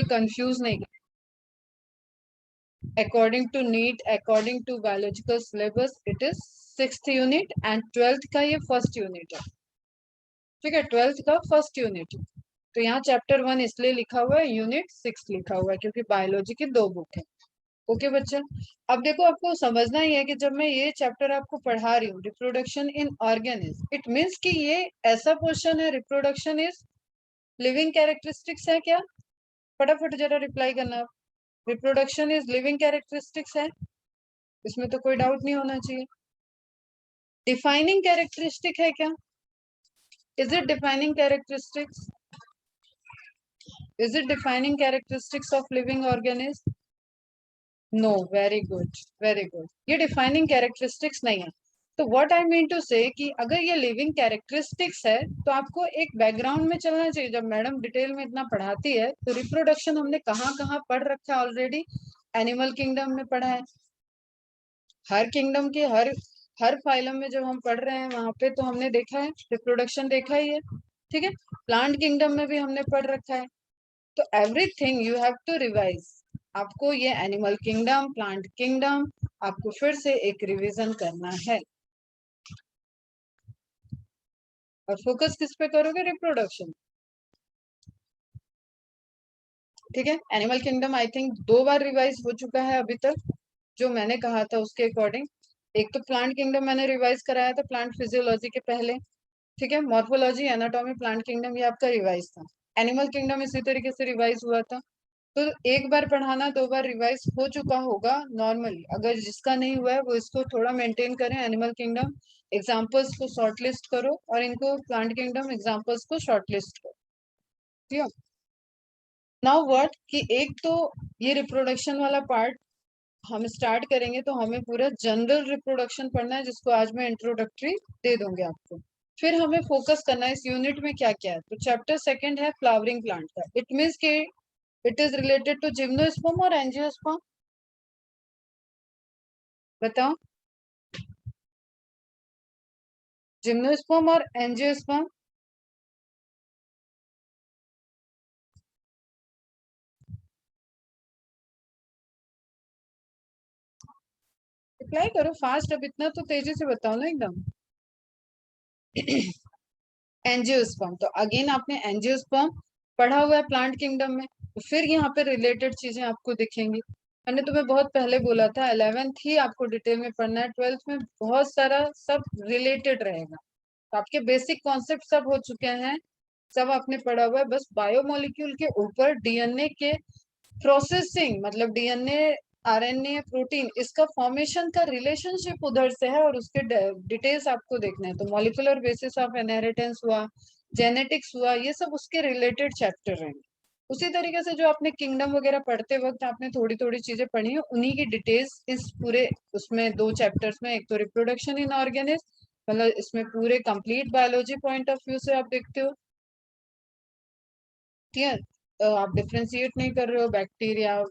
कि कंफ्यूज नहीं। According to NEET, according to biological syllabus, it is 6th unit and 12th का ये first unit है। ठीक है, 12th का फर्स्ट यूनिट। तो यहाँ चैप्टर 1 इसलिए लिखा हुआ है, यूनिट 6 लिखा हुआ है, क्योंकि बायोलॉजी की 2 बुक है। ओके बच्चा, अब देखो आपको समझना ही है कि जब मैं ये चैप्टर आपको पढ़ा रही हूँ, reproduction in organism, it means कि ये ऐसा क्वेश्चन है, रिप्रोडक्शन इज लिविंग कैरेक्टरिस्टिक्स है क्या? फटाफट जरा रिप्लाई करना। रिप्रोडक्शन इज लिविंग कैरेक्टरिस्टिक्स है, इसमें तो कोई डाउट नहीं होना चाहिए। डिफाइनिंग कैरेक्टरिस्टिक है क्या? Is it defining characteristics? Is it defining characteristics of living organism? No, very good, very good, ये डिफाइनिंग कैरेक्टरिस्टिक्स नहीं है। तो what I mean to say कि अगर ये लिविंग कैरेक्टरिस्टिक्स है तो आपको एक बैकग्राउंड में चलना चाहिए। जब मैडम डिटेल में इतना पढ़ाती है तो रिप्रोडक्शन हमने कहाँ कहाँ पढ़ रखा है ऑलरेडी? एनिमल किंगडम में पढ़ा है, हर किंगडम के हर फाइलम में जब हम पढ़ रहे हैं वहां पे तो हमने देखा है, रिप्रोडक्शन देखा ही है। ठीक है, प्लांट किंगडम में भी हमने पढ़ रखा है। तो everything you have to revise. आपको ये एनिमल किंगडम, प्लांट किंगडम, आपको फिर से एक रिवीजन करना है। और फोकस किस पे करोगे? रिप्रोडक्शन। ठीक है, animal kingdom I think 2 bar revise हो चुका है अभी तक, जो मैंने कहा था उसके अकॉर्डिंग। एक तो प्लांट किंगडम मैंने रिवाइज कराया था प्लांट फिजियोलॉजी के पहले। ठीक है, मॉर्फोलॉजी, एनाटॉमी, प्लांट किंगडम ये आपका रिवाइज था। एनिमल किंगडम इसी तरीके से रिवाइज हुआ था। तो एक बार पढ़ाना 2 बार रिवाइज हो चुका होगा नॉर्मली। अगर जिसका नहीं हुआ है वो इसको थोड़ा मेंटेन करें। एनिमल किंगडम एग्जांपल्स को शॉर्टलिस्ट करो और इनको प्लांट किंगडम एग्जांपल्स को शॉर्टलिस्ट करो। ठीक, नाउ व्हाट कि एक तो ये रिप्रोडक्शन वाला पार्ट हम स्टार्ट करेंगे तो हमें पूरा जनरल रिप्रोडक्शन पढ़ना है, जिसको आज मैं इंट्रोडक्टरी दे दूंगी आपको। फिर हमें फोकस करना है इस यूनिट में क्या क्या है। तो चैप्टर 2 है फ्लावरिंग प्लांट का। इट मीन्स कि it is related to gymnosperm और एंजियोस्पर्म। बताओ, जिम्नोस्पर्म और एंजियोस्पर्म। रिप्लाई करो फास्ट, अब इतना तो तेजी से बताओ ना एकदम। एंजियोस्पर्म, तो अगेन आपने एंजियोस्पर्म पढ़ा हुआ है प्लांट किंगडम में, तो फिर यहाँ पे रिलेटेड चीजें आपको दिखेंगी। मैंने तुम्हें बहुत पहले बोला था 11th ही आपको डिटेल में पढ़ना है, 12th में बहुत सारा सब रिलेटेड रहेगा। तो आपके बेसिक कॉन्सेप्ट सब हो चुके हैं, सब आपने पढ़ा हुआ है। बस बायोमोलिक्यूल के ऊपर डीएनए के प्रोसेसिंग, मतलब डीएनए, आरएनए, प्रोटीन, इसका फॉर्मेशन का रिलेशनशिप उधर से है और उसके डिटेल्स आपको देखना है। तो मॉलिक्यूलर बेसिस ऑफ इनहेरिटेंस हुआ, जेनेटिक्स हुआ, ये सब उसके रिलेटेड चैप्टर रहेंगे। उसी तरीके से जो आपने किंगडम वगैरह पढ़ते वक्त आपने थोड़ी थोड़ी चीजें पढ़ी है, उन्हीं की डिटेल्स इस पूरे उसमें 2 चैप्टर्स में। एक तो रिप्रोडक्शन इन ऑर्गेनिज्म, मतलब इसमें पूरे complete biology point of view से आप देखते हो। ठीक है, आप डिफ्रेंशिएट नहीं कर रहे हो बैक्टीरिया,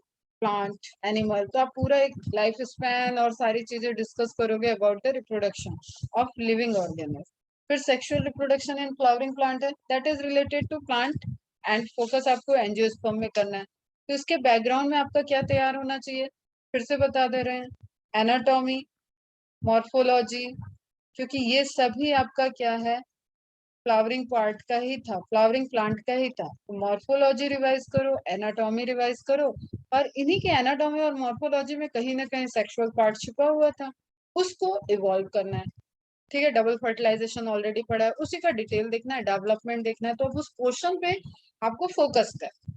प्लांट, एनिमल, तो आप पूरा एक लाइफ स्पैन और सारी चीजें डिस्कस करोगे about the reproduction of living organism. फिर sexual reproduction in flowering plant है, that is related to plant and focus आपको एंजियोस्पर्म में करना है। तो इसके बैकग्राउंड में आपका क्या तैयार होना चाहिए, फिर से बता दे रहे हैं। एनाटॉमी, मॉर्फोलॉजी, क्योंकि ये सभी आपका क्या है, फ्लावरिंग पार्ट का ही था, फ्लावरिंग प्लांट का ही था। तो मॉर्फोलॉजी रिवाइज करो, एनाटॉमी रिवाइज करो, और इन्हीं के एनाटॉमी और मॉर्फोलॉजी में कहीं ना कहीं सेक्सुअल पार्ट छिपा हुआ था, उसको इवॉल्व करना है। ठीक है, डबल फर्टिलाइजेशन ऑलरेडी पढ़ा है, उसी का डिटेल देखना है, डेवलपमेंट देखना है, तो अब उस पोर्शन पे आपको फोकस कर।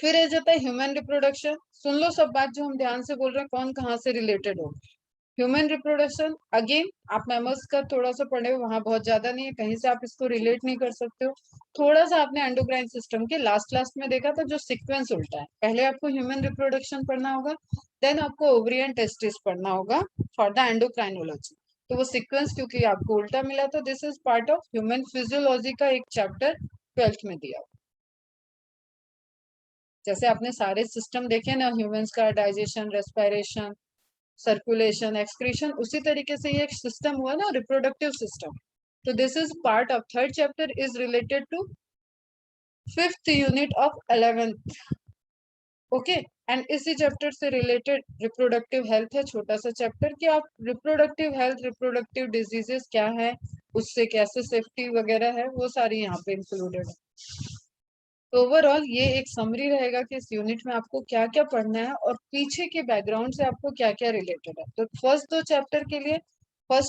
फिर आ जाता है ह्यूमन रिप्रोडक्शन। सुन लो सब बात जो हम ध्यान से बोल रहे हैं, कौन कहाँ से रिलेटेड हो। ह्यूमन रिप्रोडक्शन अगेन आप मैमल्स का थोड़ा सा पढ़े हो, वहां बहुत ज्यादा नहीं है, कहीं से आप इसको रिलेट नहीं कर सकते हो। थोड़ा सा आपने एंडोक्राइन सिस्टम के लास्ट क्लास में देखा था, जो सीक्वेंस उल्टा है। पहले आपको ह्यूमन रिप्रोडक्शन पढ़ना होगा, देन आपको ओवरी टेस्टिस पढ़ना होगा फॉर द एंडोक्राइनोलॉजी। तो वो सीक्वेंस क्योंकि आपको उल्टा मिला, तो this is part of human physiology का एक चैप्टर 12th में दिया। जैसे आपने सारे सिस्टम देखे ना, ह्यूमंस का डाइजेशन, रेस्पिरेशन, सर्कुलेशन, एक्सक्रीशन, उसी तरीके से ये एक सिस्टम हुआ ना, रिप्रोडक्टिव सिस्टम। तो this is part of 3rd chapter, is related to 5th unit of 11th। Okay, and इसी चैप्टर से रिलेटेड रिप्रोडक्टिव हेल्थ है, छोटा सा चैप्टर कि आप रिप्रोडक्टिव हेल्थ, रिप्रोडक्टिव डिजीजेस क्या है, उससे कैसे सेफ्टी वगैरह है, वो सारी यहाँ पे इंक्लूडेड है। तो ओवरऑल ये एक समरी रहेगा कि इस यूनिट में आपको क्या क्या पढ़ना है और पीछे के बैकग्राउंड से आपको क्या क्या रिलेटेड है। तो फर्स्ट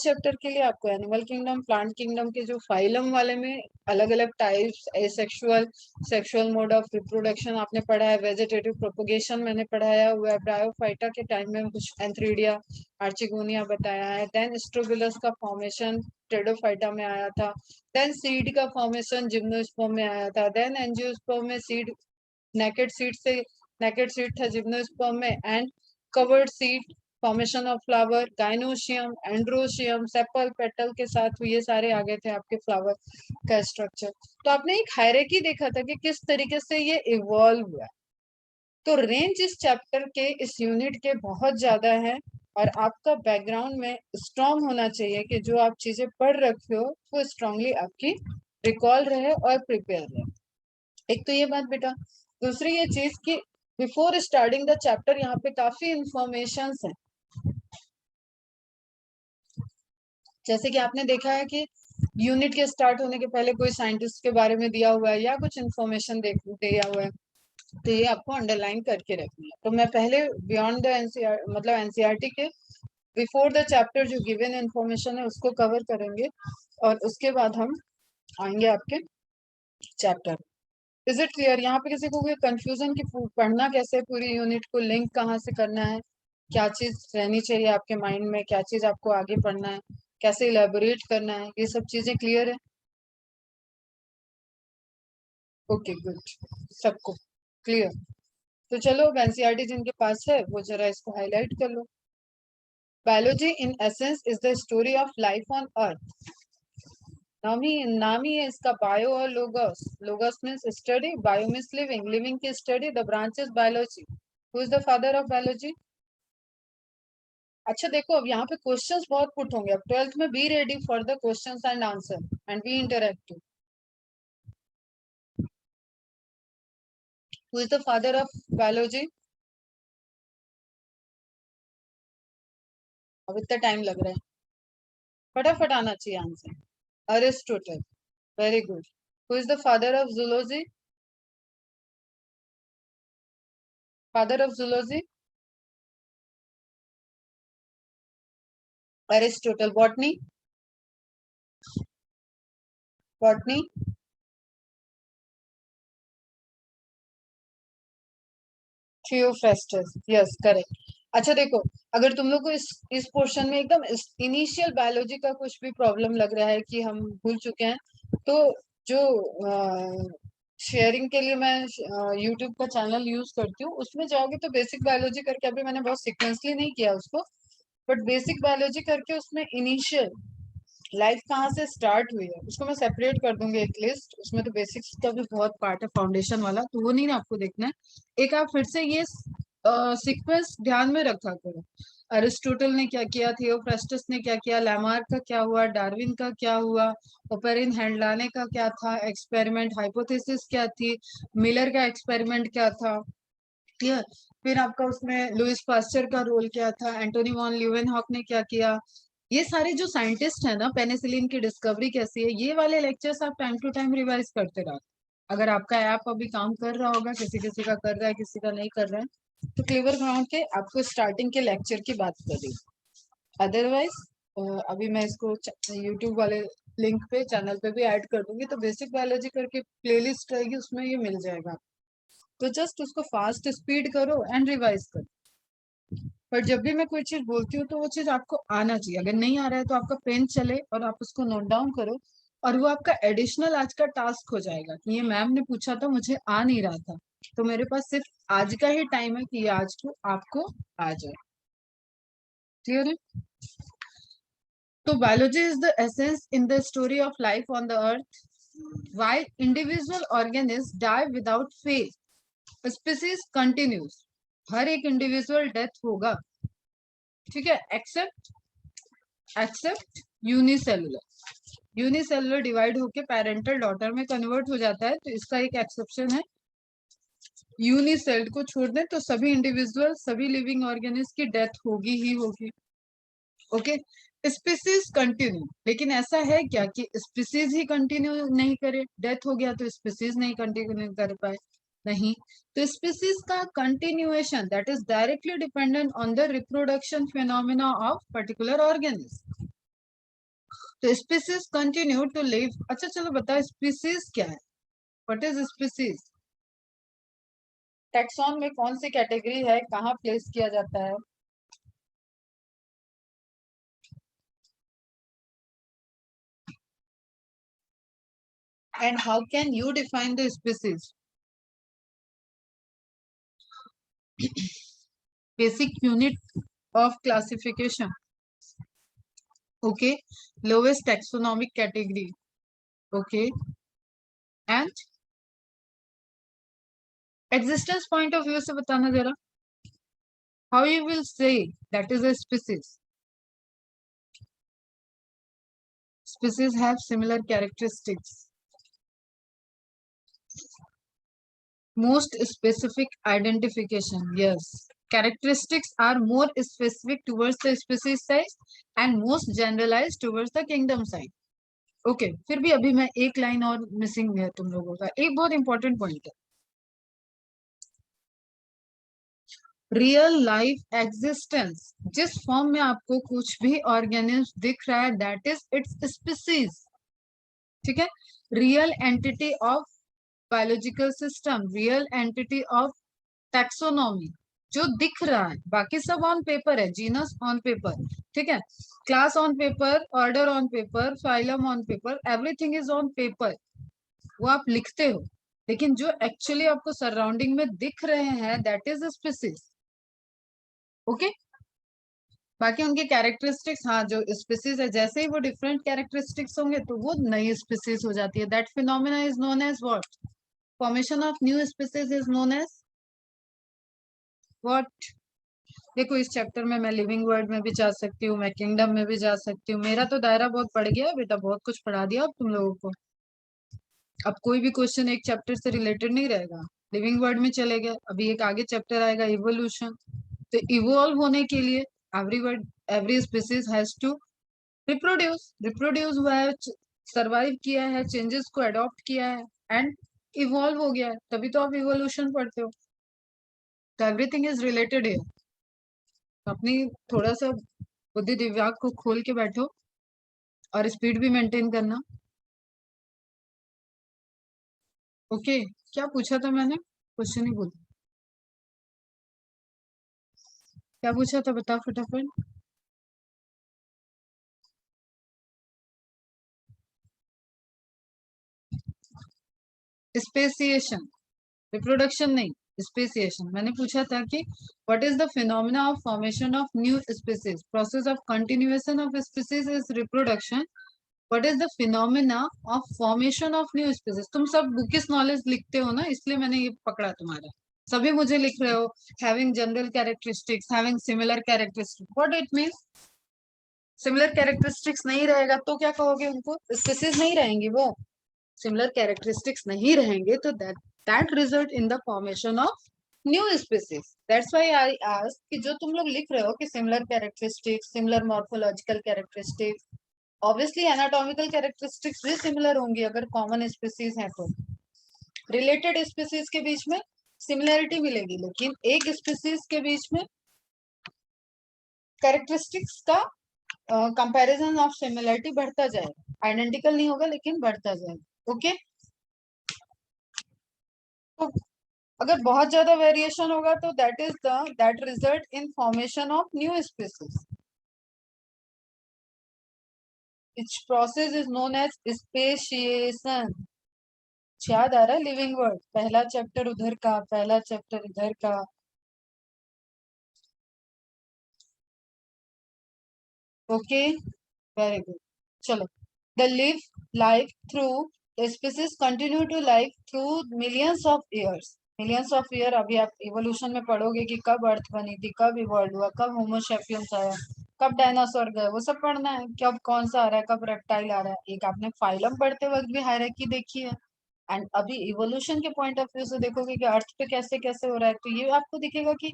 चैप्टर के लिए आपको एनिमल किंगडम, प्लांट किंगडम के जो फाइलम वाले में अलग अलग types, asexual, sexual mode of reproduction आपने पढ़ा है, वेजिटेटिव प्रोपोगेशन मैंने पढ़ाया हुआ है, ब्रायोफाइटा के टाइम में कुछ एंथ्रीडिया, आर्चिगोनिया बताया है, देन स्ट्रोबिलस का फॉर्मेशन टेडोफाइटा में आया था, देन सीड का फॉर्मेशन जिम्नोस्पर्म में आया था, देन एंजियोस्पर्म में सीड, नेकेड सीड से नेकेड सीड था जिम्नोस्पर्म में, and covered seed, formation of flower, gynoecium, androecium, sepal, petal के साथ ये सारे आ गए थे आपके फ्लावर का स्ट्रक्चर। तो आपने एक हायरार्की देखा था कि किस तरीके से ये इवॉल्व हुआ। तो रेंज इस चैप्टर के, इस यूनिट के बहुत ज्यादा है, और आपका बैकग्राउंड में स्ट्रॉन्ग होना चाहिए कि जो आप चीजें पढ़ रखे हो वो स्ट्रांगली आपकी रिकॉल रहे और प्रिपेयर रहे। एक तो ये बात बेटा। दूसरी ये चीज कि बिफोर स्टार्टिंग द चैप्टर यहाँ पे काफी इंफॉर्मेशन है। जैसे कि आपने देखा है कि यूनिट के स्टार्ट होने के पहले कोई साइंटिस्ट के बारे में दिया हुआ है या कुछ इन्फॉर्मेशन दिया हुआ है, तो ये आपको अंडरलाइन करके रखनी है। तो मैं पहले बियॉन्ड द एनसीआर, मतलब एनसीईआरटी के बिफोर द चैप्टर जो गिवन इन्फॉर्मेशन है उसको कवर करेंगे, और उसके बाद हम आएंगे आपके चैप्टर। Is it clear? यहाँ पे किसी को कोई कंफ्यूजन कि पढ़ना कैसे, पूरी यूनिट को लिंक कहाँ से करना है, क्या चीज रहनी चाहिए आपके माइंड में, क्या चीज आपको आगे पढ़ना है, कैसे इलेबोरेट करना है, ये सब चीजें क्लियर है? ओके गुड, सबको क्लियर। तो चलो अब एनसीईआरटी जिनके पास है वो जरा इसको हाईलाइट कर लो। Biology in essence is the story of life on earth. नाम ही है इसका, बायो और logos. Logos means study, bio means living, living की study, the branch is biology. Who is the father of biology? अच्छा देखो, अब यहाँ पे क्वेश्चंस बहुत पुट होंगे, अब 12th में be ready for the questions and answer and be interactive. Who is the father of biology? अब इतना टाइम लग रहा है, फटाफट आना चाहिए answer. Aristotle, very good. Who is the father of zoology? Father of zoology? Aristotle. Botany? Botany? Theophrastus, yes correct. अच्छा देखो, अगर तुम लोग को इस पोर्शन में एकदम इनिशियल बायोलॉजी का कुछ भी प्रॉब्लम लग रहा है कि हम भूल चुके हैं, तो जो शेयरिंग के लिए मैं यूट्यूब का चैनल यूज करती हूँ, उसमें जाओगे तो बेसिक बायोलॉजी करके, अभी मैंने बहुत सीक्वेंसली नहीं किया उसको, बट बेसिक बायोलॉजी करके उसमें इनिशियल लाइफ कहाँ से स्टार्ट हुई है उसको मैं सेपरेट कर दूंगी एक लिस्ट। उसमें तो बेसिक्स का भी बहुत पार्ट है, फाउंडेशन वाला, तो वो नहीं ना आपको देखना है। एक आप फिर से ये सीक्वेंस ध्यान में रखा करो। अरिस्टोटल ने क्या किया, थियोफ्रास्टस ने क्या किया, लैमार्क का क्या हुआ, डार्विन का क्या हुआ, ओपेरिन हैंडलाने का क्या था एक्सपेरिमेंट, हाइपोथेसिस क्या थी, मिलर का एक्सपेरिमेंट क्या था, क्लियर। फिर आपका उसमें लुइस पास्चर का रोल क्या था, एंटोनी वॉन ल्यूवेनहॉक ने क्या किया, ये सारे जो साइंटिस्ट है ना, पेनिसिलिन की डिस्कवरी कैसी है, ये वाले लेक्चर्स आप टाइम टू टाइम रिवाइज करते रहो। अगर आपका ऐप अभी काम कर रहा होगा, किसी किसी का कर रहा है, किसी का नहीं कर रहा है, तो क्लिवर ग्राउंड के आपको स्टार्टिंग के लेक्चर की बात कर रही हूँ। अदरवाइज अभी मैं इसको यूट्यूब वाले लिंक पे, चैनल पे भी ऐड कर दूंगी, तो बेसिक बायोलॉजी करके प्लेलिस्ट रहेगी, उसमें ये मिल जाएगा। तो जस्ट उसको फास्ट स्पीड करो एंड रिवाइज करो। पर जब भी मैं कोई चीज बोलती हूँ तो वो चीज आपको आना चाहिए, अगर नहीं आ रहा है तो आपका पेन चले और आप उसको नोट डाउन करो, और वो आपका एडिशनल आज का टास्क हो जाएगा कि ये मैम ने पूछा था, मुझे आ नहीं रहा था, तो मेरे पास सिर्फ आज का ही टाइम है कि ये आज को आपको आ जाए। क्लियर है? तो biology is the essence in the story of life on the earth. While individual organisms die without phase, species continues. हर एक इंडिविजुअल डेथ होगा, ठीक है, एक्सेप्ट यूनिसेलुलर, यूनिसेलुलर डिवाइड होके पैरेंटल डॉटर में कन्वर्ट हो जाता है, तो इसका एक एक्सेप्शन है। यूनिसेल्ड को छोड़ दें तो सभी इंडिविजुअल, सभी लिविंग ऑर्गेनिज्म की डेथ होगी ही होगी। ओके, स्पीसीज कंटिन्यू, लेकिन ऐसा है क्या कि स्पीसीज ही कंटिन्यू नहीं करे? डेथ हो गया तो स्पीसीज नहीं कंटिन्यू कर पाए? नहीं। तो स्पीसीज का continuation that is directly dependent on the reproduction phenomena of particular organism. तो स्पीसीज कंटिन्यू टू लिव। अच्छा चलो बताओ स्पीसीज क्या है? What is species? टैक्सॉन में कौन सी कैटेगरी है, कहाँ प्लेस किया जाता है? And how can you define the species? Basic unit of classification. Okay, lowest taxonomic category. Okay, and existence point of view से बताना जरा, how you will say that is a species? Species have similar characteristics. Most specific identification, yes. Characteristics are more specific towards the species size and most generalized towards the kingdom size. Okay, फिर भी अभी मैं एक line और missing है तुम लोगों का, एक बहुत इंपॉर्टेंट पॉइंट है। रियल लाइफ एग्जिस्टेंस, जिस फॉर्म में आपको कुछ भी ऑर्गेनिज्म दिख रहा है दैट इज इट्स स्पीसीज। ठीक है, real entity of biological system, real entity of taxonomy जो दिख रहा है, बाकी सब ऑन पेपर है, जीनस ऑन पेपर, ठीक है, class on paper, order on paper, phylum on paper, everything is on paper, वो आप लिखते हो, लेकिन जो एक्चुअली आपको सराउंडिंग में दिख रहे हैं दैट इज स्पीसीज। ओके, बाकी उनके कैरेक्टरिस्टिक्स, हाँ जो स्पीसीज है जैसे ही वो डिफरेंट कैरेक्टरिस्टिक्स होंगे तो वो नई स्पीसीज हो जाती है। That phenomena is known as what? Formation of new species is known as what? देखो इस चैप्टर में मैं लिविंग वर्ल्ड में भी जा सकती हूँ, मैं किंगडम में भी जा सकती हूँ, मेरा तो दायरा बहुत बढ़ गया है बेटा, बहुत कुछ पढ़ा दिया अब तुम लोगों को। अब कोई भी क्वेश्चन एक चैप्टर से रिलेटेड नहीं रहेगा, लिविंग वर्ल्ड में चले गए, अभी एक आगे चैप्टर आएगा इवोल्यूशन। तो इवॉल्व होने के लिए every word, every species has to reproduce, reproduce हुआ है, सरवाइव किया है, चेंजेस को अडॉप्ट किया है एंड इवॉल्व हो गया है, तभी तो आप इवोल्यूशन पढ़ते हो। तो एवरीथिंग इज रिलेटेड है। अपनी थोड़ा सा बुद्धि दिमाग को खोल के बैठो और स्पीड भी मेंटेन करना। ओके, क्या पूछा था मैंने? क्वेश्चन ही बोल, क्या पूछा था बता फटाफट। स्पेसिएशन, रिप्रोडक्शन नहीं, स्पेसिएशन। मैंने पूछा था कि what is the phenomena of formation of new species, process of continuation of species is reproduction, what is the phenomena of formation of new species. तुम सब बुकिश नॉलेज लिखते हो ना, इसलिए मैंने ये पकड़ा तुम्हारा, सभी मुझे लिख रहे हो having general characteristics, having similar characteristics, what it means? Similar characteristics नहीं रहेगा तो क्या कहोगे? उनको स्पीसीज नहीं रहेंगी, वो सिमिलर कैरेक्टरिस्टिक्स नहीं रहेंगे तो that result in the formation of new species. That's why I ask कि जो तुम लोग लिख रहे हो कि similar characteristics, similar morphological characteristics, obviously anatomical characteristics भी सिमिलर होंगी अगर कॉमन स्पीसीज है तो। रिलेटेड स्पीसीज के बीच में सिमिलरिटी मिलेगी, लेकिन एक स्पीसीज के बीच में कैरेक्टरिस्टिक्स का कंपैरिजन ऑफ सिमिलरिटी बढ़ता जाएगा, आइडेंटिकल नहीं होगा लेकिन बढ़ता जाएगा। ओके, तो अगर बहुत ज्यादा वेरिएशन होगा तो that result in formation of new species, which process is known as speciation. याद आ रहा है लिविंग वर्ड, पहला चैप्टर उधर का, पहला चैप्टर इधर का। Okay, very good. चलो, the live life through, the species continue to life through millions of years. Millions of year अभी आप इवोल्यूशन में पढ़ोगे कि कब अर्थ बनी थी, कब इवॉल्व हुआ, कब होमो सैपियंस आया, कब डायनासोर गए वो सब पढ़ना है, कब कौन सा आ रहा है, कब रेप्टाइल आ रहा है। एक आपने फाइलम पढ़ते वक्त भी हायरार्की देखी है, एंड अभी इवोल्यूशन के पॉइंट ऑफ व्यू से देखोगे कि अर्थ पे कैसे कैसे हो रहा है, तो ये आपको दिखेगा कि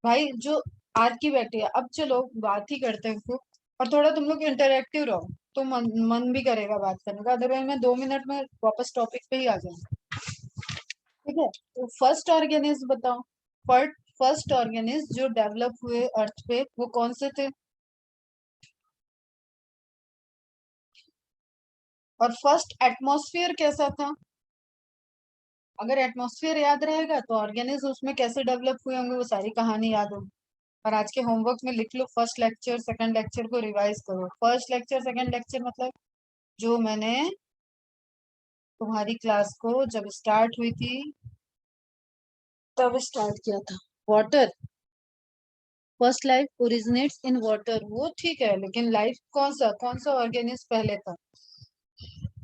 भाई जो आर्की बैक्टीरिया, अब चलो बात ही करते हैं इसको, और थोड़ा तुम लोग इंटरेक्टिव रहो तो मन भी करेगा बात करने का, अदरवाइज मैं 2 मिनट में वापस टॉपिक पे ही आ जाऊंगा। ठीक है, तो फर्स्ट ऑर्गेनिज्म बताओ, फर्स्ट ऑर्गेनिज्म जो डेवलप हुए अर्थ पे वो कौन से थे, और फर्स्ट एटमॉस्फेयर कैसा था। अगर एटमॉस्फेयर याद रहेगा तो ऑर्गेनिज्म उसमें कैसे डेवलप हुए होंगे वो सारी कहानी याद होगी। और आज के होमवर्क में लिख लो, फर्स्ट लेक्चर सेकंड लेक्चर को रिवाइज करो। फर्स्ट लेक्चर सेकंड लेक्चर मतलब जो मैंने तुम्हारी क्लास को जब स्टार्ट हुई थी तब स्टार्ट किया था। Water, first life originates in water, वो ठीक है, लेकिन लाइफ कौन सा ऑर्गेनिज्म पहले था।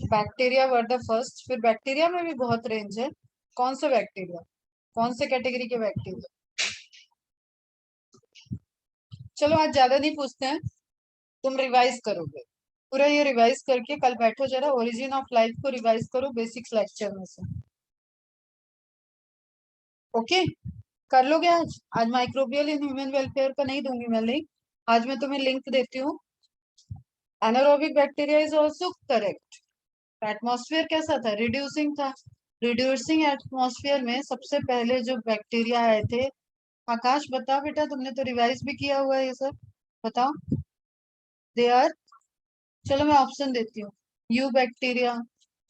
बैक्टीरिया वर द फर्स्ट, फिर बैक्टीरिया में भी बहुत रेंज है, कौन सा बैक्टीरिया, कौन से कैटेगरी के बैक्टीरिया। चलो आज ज्यादा नहीं पूछते हैं, तुम रिवाइज करोगे पूरा, ये रिवाइज करके कल बैठो जरा ओरिजिन ऑफ लाइफ को रिवाइज करो बेसिक्स लेक्चर में से। ओके, कर लोगे आज। आज माइक्रोबियल इन ह्यूमन वेलफेयर का नहीं दूंगी मैं लिंक, आज मैं तुम्हें लिंक देती हूँ। Anaerobic bacteria is also correct. Atmosphere कैसा था, रिड्यूसिंग था। रिड्यूसिंग एटमॉस्फेयर में सबसे पहले जो बैक्टीरिया आए थे, आकाश बताओ बेटा, तुमने तो रिवाइज भी किया हुआ है ये सब, बताओ। दे आर, चलो मैं ऑप्शन देती हूँ, you bacteria,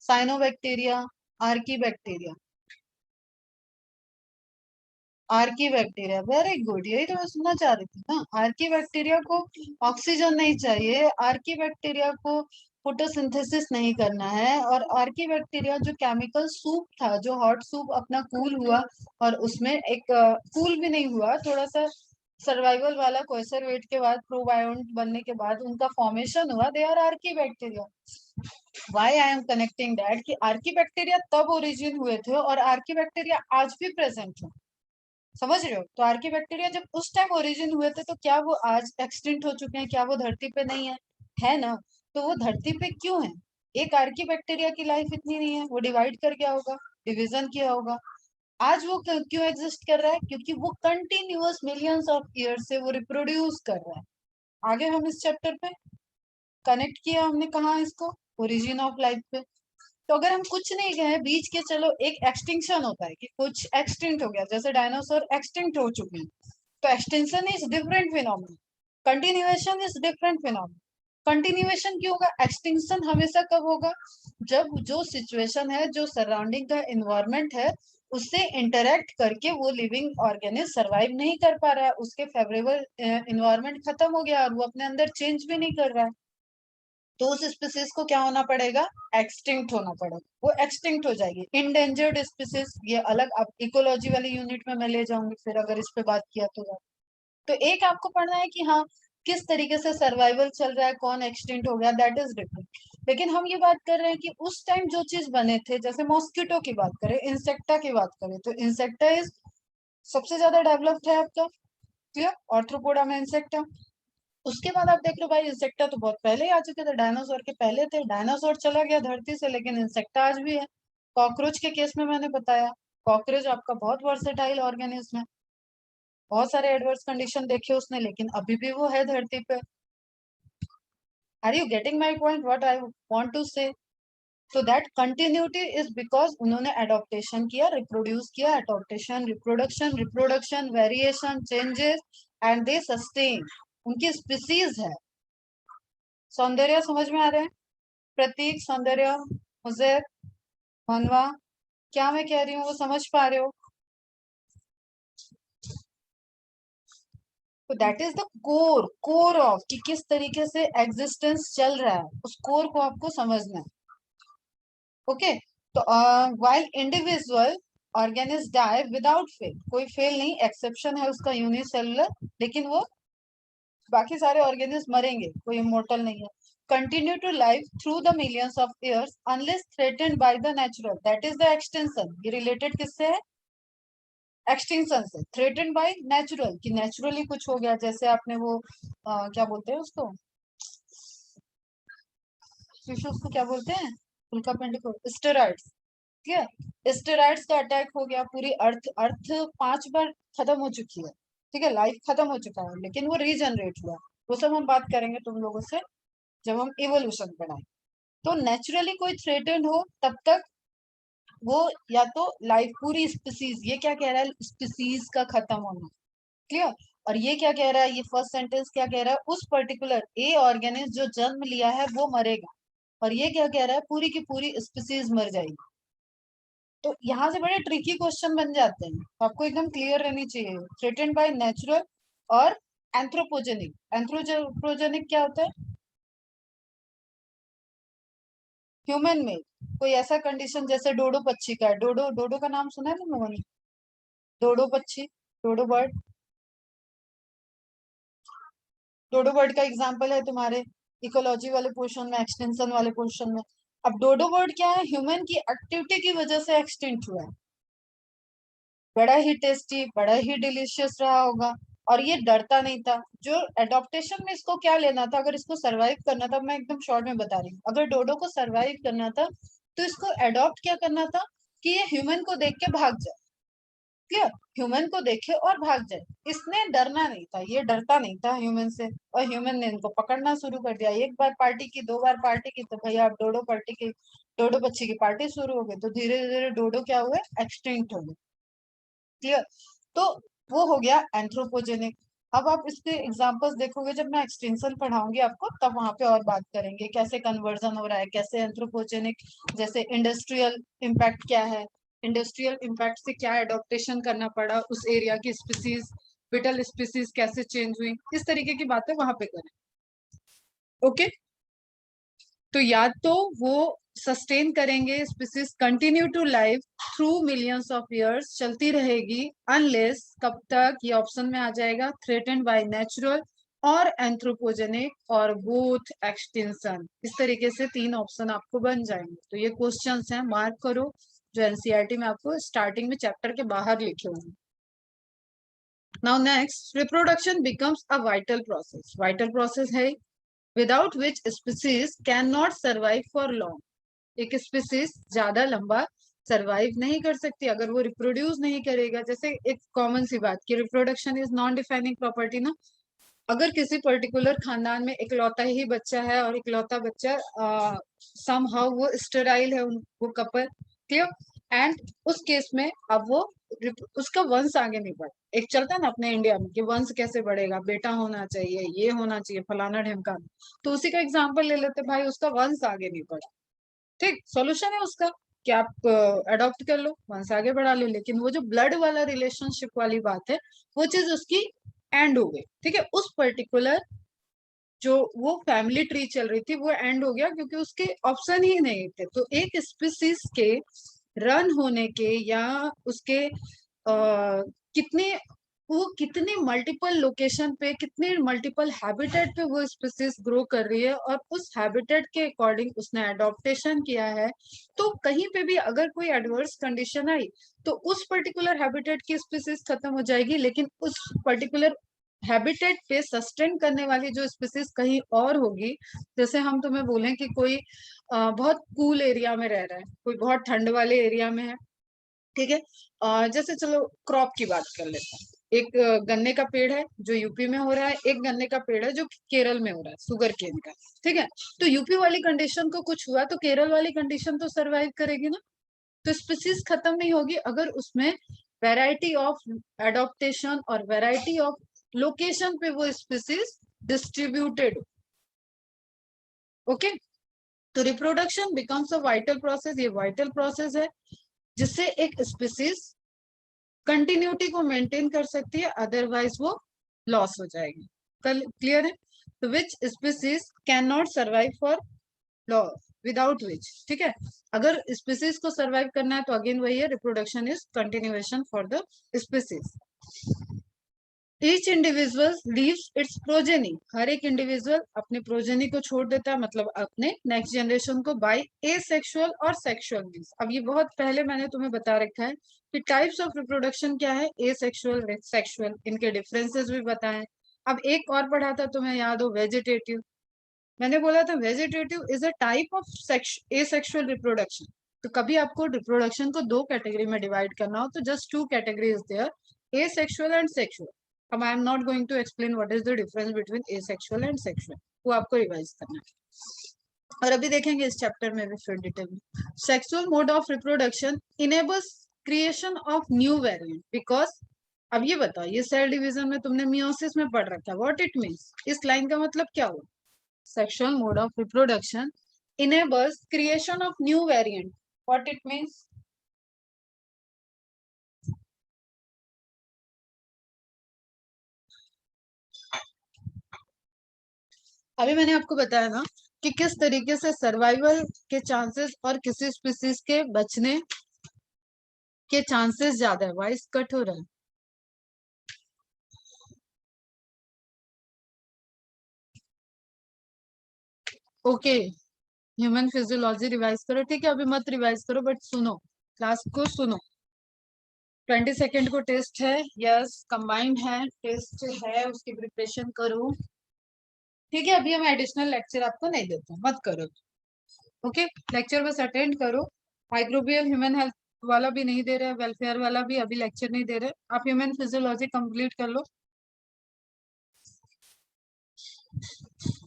cyanobacteria, Archie bacteria. Archie bacteria, very good, यही तो मैं सुनना चाह रही थी ना। आर्की बैक्टीरिया को ऑक्सीजन नहीं चाहिए, आर्की बैक्टीरिया को फोटोसिंथेसिस नहीं करना है, और आर्की बैक्टीरिया जो केमिकल सूप था, जो हॉट सूप अपना कूल हुआ और उसमें एक कूल भी नहीं हुआ, थोड़ा सा सर्वाइवल वाला क्वेसर वेट के बाद प्रोबायोन्ट बनने के बाद उनका फॉर्मेशन हुआ, they are archaebacteria. Why I am connecting that कि आर्की बैक्टीरिया तब ओरिजिन हुए थे और आर्की बैक्टीरिया आज भी प्रेजेंट है, समझ रहे हो। तो आर्की बैक्टीरिया जब उस टाइम ओरिजिन हुए थे तो क्या वो आज एक्सटिंक्ट हो चुके हैं, क्या वो धरती पे नहीं है, है ना। तो वो धरती पे क्यों है, एक आर्की बैक्टीरिया की लाइफ इतनी नहीं है, वो डिवाइड कर गया होगा, डिवीजन किया होगा। आज वो क्यों एग्जिस्ट कर रहा है, क्योंकि वो कंटिन्यूअस मिलियंस ऑफ ईयर से वो रिप्रोड्यूस कर रहा है। आगे हम इस चैप्टर पे कनेक्ट किया हमने, कहा इसको ओरिजिन ऑफ लाइफ पे। तो अगर हम कुछ नहीं गए बीच के, चलो एक एक्सटिंक्शन होता है कि कुछ एक्सटिंक्ट हो गया, जैसे डायनासोर एक्सटिंक्ट हो चुके हैं, तो extension is different phenomena, continuation is different phenomena. Continuation क्यों होगा, एक्सटिंक्शन हमेशा कब होगा, जब जो सिचुएशन है, जो सराउंडिंग का इन्वायरमेंट है, उससे इंटरेक्ट करके वो लिविंग ऑर्गेनिज्म सरवाइव नहीं कर पा रहा है, उसके फेवरेबल इन्वायरमेंट खत्म हो गया और वो अपने अंदर चेंज भी नहीं कर रहा है, तो उस स्पीसीज को क्या होना पड़ेगा, एक्सटिंक्ट होना पड़ेगा, वो एक्सटिंक्ट हो जाएगी। इंडेंजर्ड स्पीसीज ये अलग, अब इकोलॉजी वाली यूनिट में मैं ले जाऊंगी फिर अगर इस पे बात किया तो एक आपको पढ़ना है कि हाँ किस तरीके से सर्वाइवल चल रहा है, कौन एक्सटिंक्ट हो गया, दैट इज डिफरेंट। लेकिन हम ये बात कर रहे हैं कि उस टाइम जो चीज बने थे, जैसे मॉस्किटो की बात करें, इंसेक्टा की बात करें, तो इंसेक्टा इज सबसे ज्यादा डेवलप्ड है आपका, क्लियर, ऑर्थ्रोपोडा में इंसेक्टा। उसके बाद आप देख लो भाई, इंसेक्टा तो बहुत पहले ही आ चुके थे, डायनासोर के पहले थे, डायनासोर चला गया धरती से लेकिन इंसेक्टा आज भी है। कॉकरोच के केस में मैंने बताया, कॉकरोच आपका बहुत वर्सेटाइल ऑर्गेनिज्म है, बहुत सारे एडवर्स कंडीशन देखे उसने, लेकिन अभी भी वो है धरती पे। Are you getting my point, what I want to say. तो दैट कंटिन्यूटी इज बिकॉज उन्होंने एडॉप्टेशन किया, रिप्रोड्यूस किया, adaptation, reproduction, reproduction, variation, changes, and they sustain, उनकी स्पीसीज है। सौंदर्य समझ में आ रहे हैं, प्रतीक, सौंदर्य, मुजेर, मनवा, क्या मैं कह रही हूँ वो समझ पा रहे हो। तो that is the core of कि किस तरीके से एग्जिस्टेंस चल रहा है, उस कोर को आपको समझना है। ओके, तो while individual organism die without fail, कोई फेल नहीं, एक्सेप्शन है उसका यूनिसेलुलर, लेकिन वो बाकी सारे ऑर्गेनिज्म मरेंगे, कोई इमोर्टल नहीं है। Continue to live through the millions of years unless threatened by the natural, that is the extension. ये रिलेटेड किससे है, एक्सटिंक्शन से, थ्रेटेंड बाय नेचुरल, कि नेचुरली कुछ हो गया, जैसे आपने वो क्या बोलते हैं उसको, फिशेस को क्या बोलते हैं, उल्का पिंड को, स्टेरॉइड्स, ठीक है, स्टेरॉइड्स का अटैक हो गया, पूरी अर्थ अर्थ 5 बार खत्म हो चुकी है, ठीक है, लाइफ खत्म हो चुका है, लेकिन वो रीजनरेट हुआ। वो सब हम बात करेंगे तुम लोगों से जब हम इवोल्यूशन पढ़ाएं। तो नेचुरली कोई थ्रेटेंड हो तब तक वो, या तो लाइफ पूरी स्पीसीज, ये क्या कह रहा है, स्पीसीज का खत्म होना, क्लियर। और ये क्या कह रहा है, ये फर्स्ट सेंटेंस क्या कह रहा है, उस पर्टिकुलर ए ऑर्गेनिज्म जो जन्म लिया है वो मरेगा। और ये क्या कह रहा है, पूरी की पूरी स्पीसीज मर जाएगी। तो यहाँ से बड़े ट्रिकी क्वेश्चन बन जाते हैं, तो आपको एकदम क्लियर रहनी चाहिए। थ्रेटेंड बाय नेचुरल और एंथ्रोपोजेनिक। एंथ्रोपोजेनिक क्या होता है, ह्यूमन में कोई ऐसा कंडीशन, जैसे डोडो पक्षी का है, डोडो, डोडो का नाम सुना है तुम लोगों ने, डोडो पक्षी, डोडो बर्ड, डोडो बर्ड का एग्जाम्पल है तुम्हारे इकोलॉजी वाले पोर्शन में, एक्सटेंशन वाले पोर्शन में। अब डोडो बर्ड क्या है, ह्यूमन की एक्टिविटी की वजह से एक्सटिंक्ट हुआ है। बड़ा ही टेस्टी, बड़ा ही डिलीशियस रहा होगा, और ये डरता नहीं था। जो एडॉप्टेशन में इसको क्या लेना था, अगर इसको सरवाइव करना था, मैं एकदम शॉर्ट में बता रही हूँ, अगर डोडो को सरवाइव करना था तो इसको एडॉप्ट क्या करना था, कि ये ह्यूमन को देख के भाग जाए, क्लियर, ह्यूमन को देखे और भाग जाए। इसने डरना नहीं था, ये डरता नहीं था ह्यूमन से, और ह्यूमन ने इनको पकड़ना शुरू कर दिया। एक बार पार्टी की, 2 बार पार्टी की, तो भैया अब डोडो पार्टी की, डोडो पक्षी की पार्टी शुरू हो गई, तो धीरे धीरे डोडो क्या हुए, एक्सटिंक्ट हो गए, क्लियर। तो वो हो गया एंथ्रोपोजेनिक। अब आप इसके एग्जांपल्स देखोगे जब मैं एक्सटेंशन पढ़ाऊंगी आपको, तब वहां पे और बात करेंगे कैसे कन्वर्जन हो रहा है, कैसे एंथ्रोपोजेनिक, जैसे इंडस्ट्रियल इम्पैक्ट क्या है, इंडस्ट्रियल इम्पैक्ट से क्या एडॉप्टेशन करना पड़ा, उस एरिया की स्पीसीज, विटल स्पीसीज कैसे चेंज हुई, इस तरीके की बातें वहां पे करें। ओके, तो या तो वो सस्टेन करेंगे, species continue to live through millions of years, चलती रहेगी, अनलेस, कब तक, ये ऑप्शन में आ जाएगा, थ्रेटेंड बाय नेचुरल और एंथ्रोपोजेनिक और बोथ एक्सटिंक्शन। इस तरीके से 3 ऑप्शन आपको बन जाएंगे। तो ये क्वेश्चंस हैं, मार्क करो, जो एनसीईआरटी में आपको स्टार्टिंग में चैप्टर के बाहर लिखे होंगे। Now next, reproduction becomes a vital process. Vital process है without which species can not survive for long. एक स्पीसीज ज्यादा लंबा सरवाइव नहीं कर सकती अगर वो रिप्रोड्यूस नहीं करेगा। जैसे एक कॉमन सी बात कि reproduction is non defining property ना, अगर किसी पर्टिकुलर खानदान में इकलौता ही बच्चा है और इकलौता बच्चा सम हाउ वो स्टेराइल है, वो कपल, क्लियर, एंड उस केस में अब वो उसका वंश आगे नहीं बढ़, एक चलता है ना अपने इंडिया में कि वंश कैसे बढ़ेगा, बेटा होना चाहिए, ये होना चाहिए, फलाना ढिमकाना, तो उसी का एग्जाम्पल ले लेते, भाई उसका वंश आगे नहीं बढ़ा, ठीक, सॉल्यूशन है उसका कि आप अडॉप्ट कर लो, वंश आगे बढ़ा लो। लेकिन वो जो ब्लड वाला रिलेशनशिप वाली बात है, वो चीज उसकी एंड हो गई, ठीक है, उस पर्टिकुलर जो वो फैमिली ट्री चल रही थी वो एंड हो गया, क्योंकि उसके ऑप्शन ही नहीं थे। तो एक स्पीसीज के रन होने के, या उसके कितने, वो कितने मल्टीपल लोकेशन पे, कितने मल्टीपल हैबिटेट पे वो स्पीसीज ग्रो कर रही है, और उस हैबिटेट के अकॉर्डिंग उसने एडॉप्टेशन किया है। तो कहीं पे भी अगर कोई एडवर्स कंडीशन आई, तो उस पर्टिकुलर हैबिटेट की स्पीसीज खत्म हो जाएगी, लेकिन उस पर्टिकुलर हैबिटेट पे सस्टेन करने वाली जो स्पीसीज कहीं और होगी। जैसे हम तुम्हें बोलें कि कोई बहुत कूल एरिया में रह रहा है, कोई बहुत ठंड वाले एरिया में है, ठीक है, जैसे चलो क्रॉप की बात कर लेते हैं। एक गन्ने का पेड़ है जो यूपी में हो रहा है, एक गन्ने का पेड़ है जो केरल में हो रहा है, सुगर केन का, ठीक है। तो यूपी वाली कंडीशन को कुछ हुआ तो केरल वाली कंडीशन तो सरवाइव करेगी ना। तो स्पीसीज खत्म नहीं होगी अगर उसमें वैरायटी ऑफ एडॉप्टेशन और वैरायटी ऑफ लोकेशन पे वो स्पीसीज डिस्ट्रीब्यूटेड। ओके, तो reproduction becomes a vital process, ये वाइटल प्रोसेस है जिससे एक स्पीसीज कंटिन्यूटी को मेंटेन कर सकती है, अदरवाइज वो लॉस हो जाएगी। कल क्लियर है। तो विच species can not survive for loss, without which, ठीक है। अगर स्पीसीज को सर्वाइव करना है तो अगेन वही है, reproduction is continuation for the species. Each individual leaves its progeny, हर एक इंडिविजुअल अपने प्रोजेनी को छोड़ देता है, मतलब अपने नेक्स्ट जनरेशन को, बाय ए सेक्सुअल और सेक्सुअल मीन्स। अब ये बहुत पहले मैंने तुम्हें बता रखा है कि टाइप्स ऑफ रिप्रोडक्शन क्या है, ए सेक्सुअल, सेक्सुअल, इनके डिफरेंसेस भी बताएं। अब एक और पढ़ा था तुम्हें याद हो, वेजिटेटिव। मैंने बोला था vegetative is a type of A sexual reproduction. तो कभी आपको रिप्रोडक्शन को दो कैटेगरी में डिवाइड करना हो तो just two categories there, asexual and sexual. अब I am not going to explain what is the difference between asexual and sexual, वो आपको रिवाइज करना है। और अभी देखेंगे इस चैप्टर में भी फिर डिटेल में। Sexual mode of reproduction enables creation of new variant because, अब ये बताओ, ये सेल डिवीजन में तुमने मियोसिस में पढ़ रखा है, व्हाट इट मीन्स, इस लाइन का मतलब क्या हुआ? Sexual mode of reproduction enables creation of new variant. What it means? अभी मैंने आपको बताया ना कि किस तरीके से सर्वाइवल के चांसेस और किसी स्पीसीज के बचने के चांसेस ज्यादा है। वॉइस कट हो रहा है। ओके, ह्यूमन फिजियोलॉजी रिवाइज करो, ठीक है, अभी मत रिवाइज करो बट सुनो, क्लास को सुनो। 22 को टेस्ट है, यस कंबाइंड है, टेस्ट है, उसकी प्रिपरेशन करो, ठीक है। अभी हम एडिशनल लेक्चर आपको नहीं देते, मत करो, ओके। लेक्चर बस अटेंड करो। माइक्रोबियल ह्यूमन हेल्थ वाला भी नहीं दे रहे, वेलफेयर वाला भी अभी लेक्चर नहीं दे रहे, आप ह्यूमन फिजियोलॉजी कंप्लीट कर लो।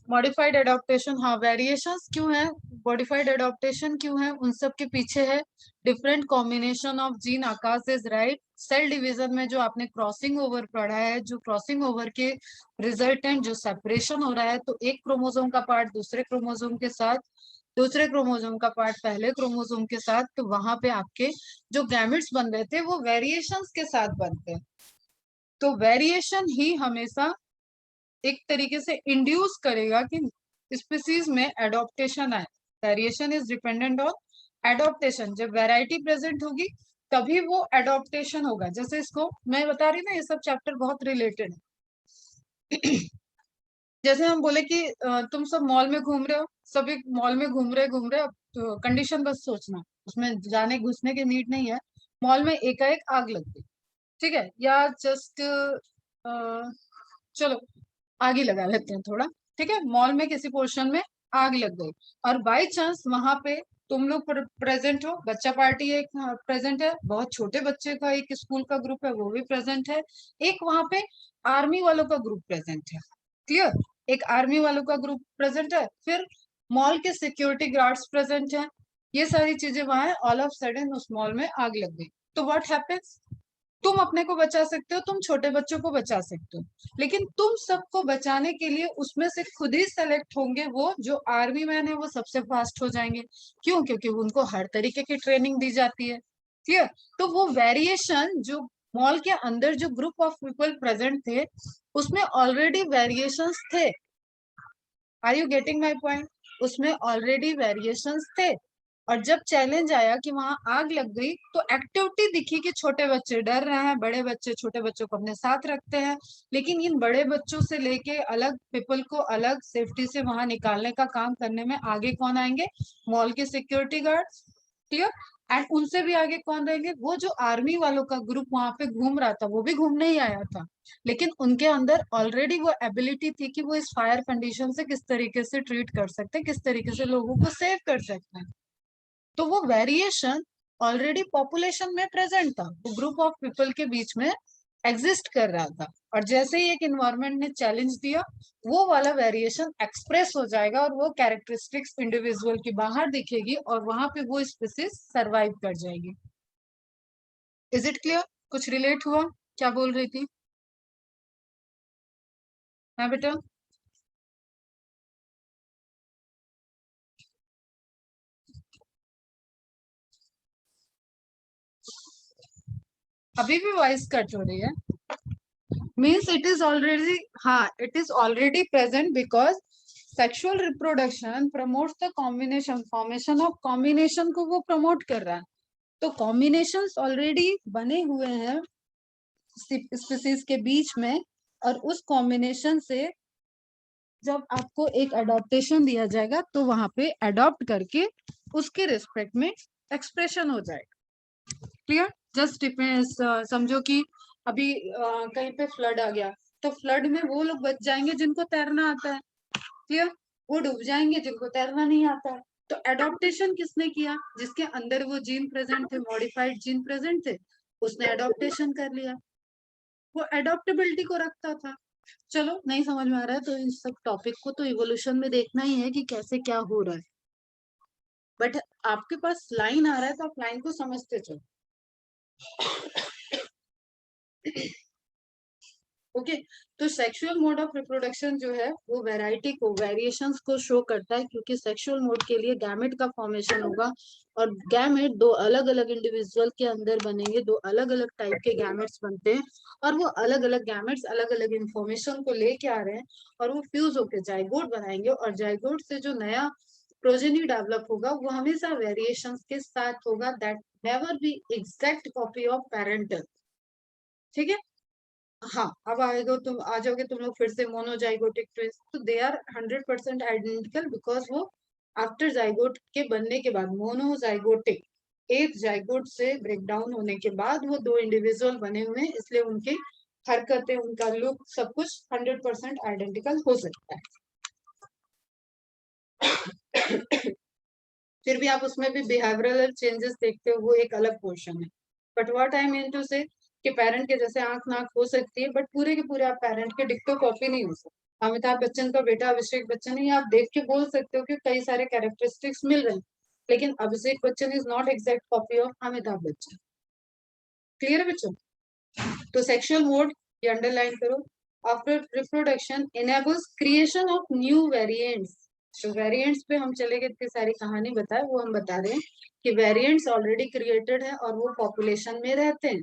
मॉडिफाइड एडॉप्टेशन, हाँ, वेरिएशंस क्यों है, मॉडिफाइड एडॉप्टेशन क्यों है, उन सब के पीछे है different combination of gene. Akash is right. Cell division में जो आपने क्रॉसिंग ओवर पढ़ा है, जो क्रॉसिंग ओवर के रिजल्टेंट जो सेपरेशन हो रहा है, तो एक क्रोमोसोम का पार्ट दूसरे क्रोमोसोम के साथ, दूसरे क्रोमोसोम का पार्ट पहले क्रोमोसोम के साथ, तो वहां पे आपके जो गैमेट्स बन रहे थे वो वेरिएशंस के साथ बनते हैं। तो वेरिएशन ही हमेशा एक तरीके से इंड्यूस करेगा कि स्पीसीज में एडॉप्टेशन आए। Variation is dependent on adaptation. जब वैरायटी प्रेजेंट होगी तभी वो एडॉप्टेशन होगा। जैसे इसको मैं बता रही ना, ये सब चैप्टर बहुत रिलेटेड है। जैसे हम बोले कि तुम सब मॉल में घूम रहे हो, सभी मॉल में घूम रहे हो, तो कंडीशन बस सोचना, उसमें जाने घुसने की नीड नहीं है। मॉल में एकाएक आग लग गई, ठीक है, या जस्ट चलो आग ही लगा लेते हैं थोड़ा, ठीक है। मॉल में किसी पोर्शन में आग लग गई और बाय चांस वहां पे तुम लोग प्रेजेंट हो, बच्चा पार्टी एक प्रेजेंट है, बहुत छोटे बच्चे का एक स्कूल का ग्रुप है वो भी प्रेजेंट है, एक वहां पे आर्मी वालों का ग्रुप प्रेजेंट है, क्लियर, एक आर्मी वालों का ग्रुप प्रेजेंट है, फिर मॉल के सिक्योरिटी गार्ड्स प्रेजेंट है, ये सारी चीजें वहां है। ऑल ऑफ सडन उस मॉल में आग लग गई, तो व्हाट हैपेंस, तुम अपने को बचा सकते हो, तुम छोटे बच्चों को बचा सकते हो, लेकिन तुम सबको बचाने के लिए उसमें से खुद ही सेलेक्ट होंगे वो जो आर्मी मैन है, वो सबसे फास्ट हो जाएंगे। क्यों? क्योंकि उनको हर तरीके की ट्रेनिंग दी जाती है, क्लियर। तो वो वेरिएशन जो मॉल के अंदर जो ग्रुप ऑफ पीपल प्रेजेंट थे उसमें ऑलरेडी वेरिएशंस थे। Are you getting my point? उसमें ऑलरेडी वेरिएशंस थे, और जब चैलेंज आया कि वहां आग लग गई तो एक्टिविटी दिखी कि छोटे बच्चे डर रहे हैं, बड़े बच्चे छोटे बच्चों को अपने साथ रखते हैं, लेकिन इन बड़े बच्चों से लेके अलग पीपल को अलग सेफ्टी से वहां निकालने का काम करने में आगे कौन आएंगे? मॉल के सिक्योरिटी गार्ड्स, क्लियर। एंड उनसे भी आगे कौन रहेंगे? वो जो आर्मी वालों का ग्रुप वहां पे घूम रहा था, वो भी घूमने ही आया था, लेकिन उनके अंदर ऑलरेडी वो एबिलिटी थी कि वो इस फायर कंडीशन से किस तरीके से ट्रीट कर सकते हैं, किस तरीके से लोगों को सेव कर सकते हैं। तो वो वेरिएशन ऑलरेडी पॉपुलेशन में प्रेजेंट था, वो ग्रुप ऑफ पीपल के बीच में एग्जिस्ट कर रहा था, और जैसे ही एक इन्वायरमेंट ने चैलेंज दिया वो वाला वेरिएशन एक्सप्रेस हो जाएगा और वो कैरेक्टरिस्टिक्स इंडिविजुअल की बाहर दिखेगी और वहां पे वो स्पीसीज सरवाइव कर जाएगी। Is it clear? कुछ रिलेट हुआ? क्या बोल रही थी? हाँ बेटा। अभी भी वॉइस कट हो रही है? मीन्स इट इज ऑलरेडी, हाँ, it is already present because sexual reproduction promotes the combination, formation of combination को वो प्रमोट कर रहा है। तो कॉम्बिनेशंस ऑलरेडी बने हुए हैं स्पीसीज के बीच में, और उस कॉम्बिनेशन से जब आपको एक अडॉप्टेशन दिया जाएगा तो वहां पे अडॉप्ट करके उसके रिस्पेक्ट में एक्सप्रेशन हो जाएगा। क्लियर? जस्ट डिपेंड्स, समझो कि अभी कहीं पे फ्लड आ गया, तो फ्लड में वो लोग बच जाएंगे जिनको तैरना आता है। क्लियर? वो डूब जाएंगे जिनको तैरना नहीं आता है। तो एडॉप्टेशन किसने किया? जिसके अंदर वो जीन प्रेजेंट थे, मॉडिफाइड जीन प्रेजेंट थे, उसने एडॉप्टेशन कर लिया। वो एडॉप्टेबिलिटी को रखता था। चलो, नहीं समझ में आ रहा है तो इस सब टॉपिक को तो इवोल्यूशन में देखना ही है कि कैसे क्या हो रहा है। बट आपके पास लाइन आ रहा है तो आप लाइन को समझते चलो। ओके, तो सेक्सुअल मोड ऑफ रिप्रोडक्शन जो है वो वैरायटी को, वेरिएशंस को शो करता है, क्योंकि सेक्सुअल मोड के लिए गैमेट का फॉर्मेशन होगा और गैमेट दो अलग अलग इंडिविजुअल के अंदर बनेंगे, दो अलग अलग टाइप के गैमेट्स बनते हैं और वो अलग अलग गैमेट्स अलग अलग इंफॉर्मेशन को लेके आ रहे हैं और वो फ्यूज होकर जाइगोट बनाएंगे और जाइगोट से जो नया प्रोजेनी डेवलप होगा वो हमेशा वेरिएशंस के साथ होगा, that never be exact copy of parental. ठीक है? हाँ, अब आएगा, तुम आ जाओगे तुम लोग फिर से मोनोजाइगोटिक ट्विंस, तो दे आर 100% आइडेंटिकल बिकॉज वो आफ्टर जाइगोट के बनने के बाद मोनोजाइगोटिक, एक जाइगोट से ब्रेक डाउन होने के बाद वो दो इंडिविजुअल बने हुए हैं, इसलिए उनकी हरकतें, उनका लुक, सब कुछ 100% आइडेंटिकल हो सकता है। फिर भी आप उसमें भी बिहेवियरल चेंजेस देखते हो, वो एक अलग पोर्शन है। But what I mean to say कि पेरेंट के जैसे आंख नाक हो सकती है, बट पूरे के पूरे आप पेरेंट के डिक्टो कॉपी नहीं हो सकते। अमिताभ बच्चन का बेटा अभिषेक बच्चन है, आप देख के बोल सकते हो कि कई सारे कैरेक्टरिस्टिक्स मिल रहे हैं, लेकिन Abhishek Bachchan is not exact copy of Amitabh Bachchan. Clear है बच्चों? तो सेक्सुअल मोड ये अंडरलाइन करो। After reproduction enables creation of new variants. तो वेरिएंट्स पे हम चले गए, इतनी सारी कहानी बताए, वो हम बता रहे हैं कि वेरिएंट्स ऑलरेडी क्रिएटेड है और वो पॉपुलेशन में रहते हैं।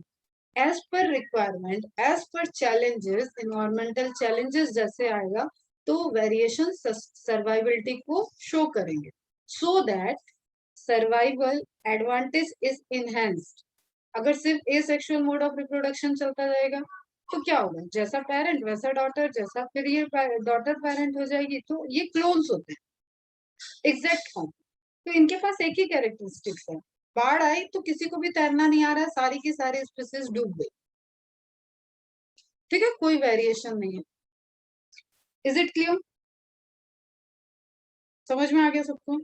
As per requirement, as per challenges, environmental challenges जैसे आएगा तो वेरिएशन सर्वाइबिलिटी को शो करेंगे, so that survival advantage is enhanced. अगर सिर्फ asexual mode of reproduction चलता जाएगा तो क्या होगा? जैसा पेरेंट वैसा डॉटर, जैसा फिर ये डॉटर पेरेंट हो जाएगी, तो ये क्लोन्स होते हैं एग्जैक्ट फॉर्म। तो इनके पास एक ही कैरेक्टरिस्टिक्स है, बाढ़ आई तो किसी को भी तैरना नहीं आ रहा है, सारी की सारी स्पीसीज डूब गई। ठीक है, कोई वेरिएशन नहीं है। Is it clear? समझ में आ गया सबको?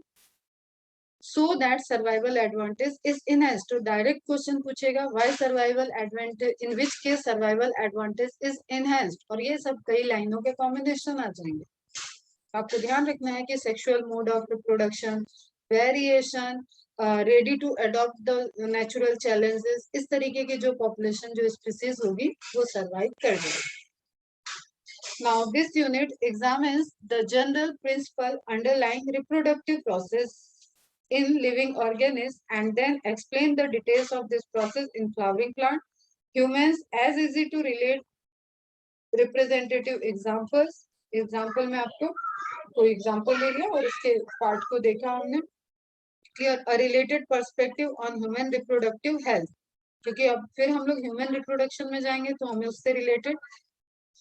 सो that survival advantage is enhanced. तो डायरेक्ट क्वेश्चन पूछेगा why survival advantage, in which case survival advantage is enhanced, और ये सब कई लाइनों के कॉम्बिनेशन आ जाएंगे। आपको ध्यान रखना है कि sexual mode of reproduction, variation, ready to adopt the natural challenges, इस तरीके की जो पॉपुलेशन, जो स्पीसीज होगी वो सर्वाइव कर जाएगी। Now, this unit examines the general principle underlying reproductive process in living organisms and then explain the details of this process in flowering plant. Humans as easy to relate representative examples. Example में आपको कोई example ले लिया और उसके part को देखा हमने। Clear? A related perspective on human reproductive health, क्योंकि अब फिर हम लोग ह्यूमन रिप्रोडक्शन में जाएंगे तो हमें उससे रिलेटेड,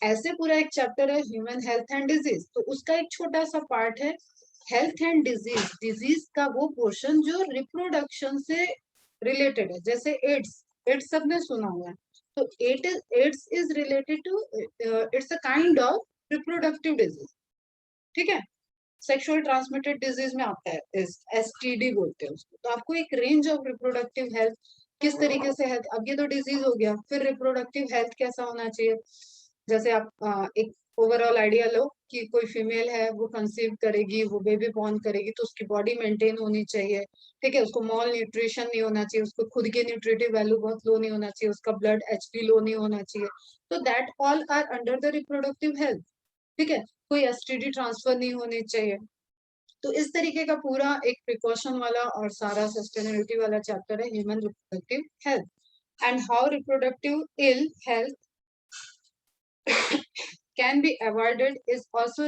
ऐसे पूरा एक चैप्टर है ह्यूमन हेल्थ एंड डिजीज, तो उसका एक छोटा सा पार्ट है हेल्थ एंड डिजीज। डिजीज का वो पोर्शन जो रिप्रोडक्शन से रिलेटेड है, जैसे एड्स, एड्स सबने सुना हुआ है, तो AIDS is related to, it's a kind of reproductive disease. ठीक है? सेक्सुअल ट्रांसमिटेड डिजीज में आता है, एसटीडी बोलते हैं उसको। तो आपको एक रेंज ऑफ रिप्रोडक्टिव हेल्थ, किस तरीके से हेल्थ, अब ये तो डिजीज हो गया, फिर रिप्रोडक्टिव हेल्थ कैसा होना चाहिए। जैसे आप एक ओवरऑल आइडिया लो कि कोई फीमेल है, वो कंसीव करेगी, वो बेबी बॉर्न करेगी, तो उसकी बॉडी मेंटेन होनी चाहिए। ठीक है? उसको मॉल न्यूट्रिशन नहीं होना चाहिए, उसको खुद की न्यूट्रिटिव वैल्यू बहुत लो नहीं होना चाहिए, उसका ब्लड एचपी लो नहीं होना चाहिए। तो that all are under the reproductive health. ठीक है? कोई एसटीडी ट्रांसफर नहीं होनी चाहिए। तो इस तरीके का पूरा एक प्रिकॉशन वाला और सारा सस्टेनेबिलिटी वाला चैप्टर है human reproductive health and how reproductive ill health can be avoided is also.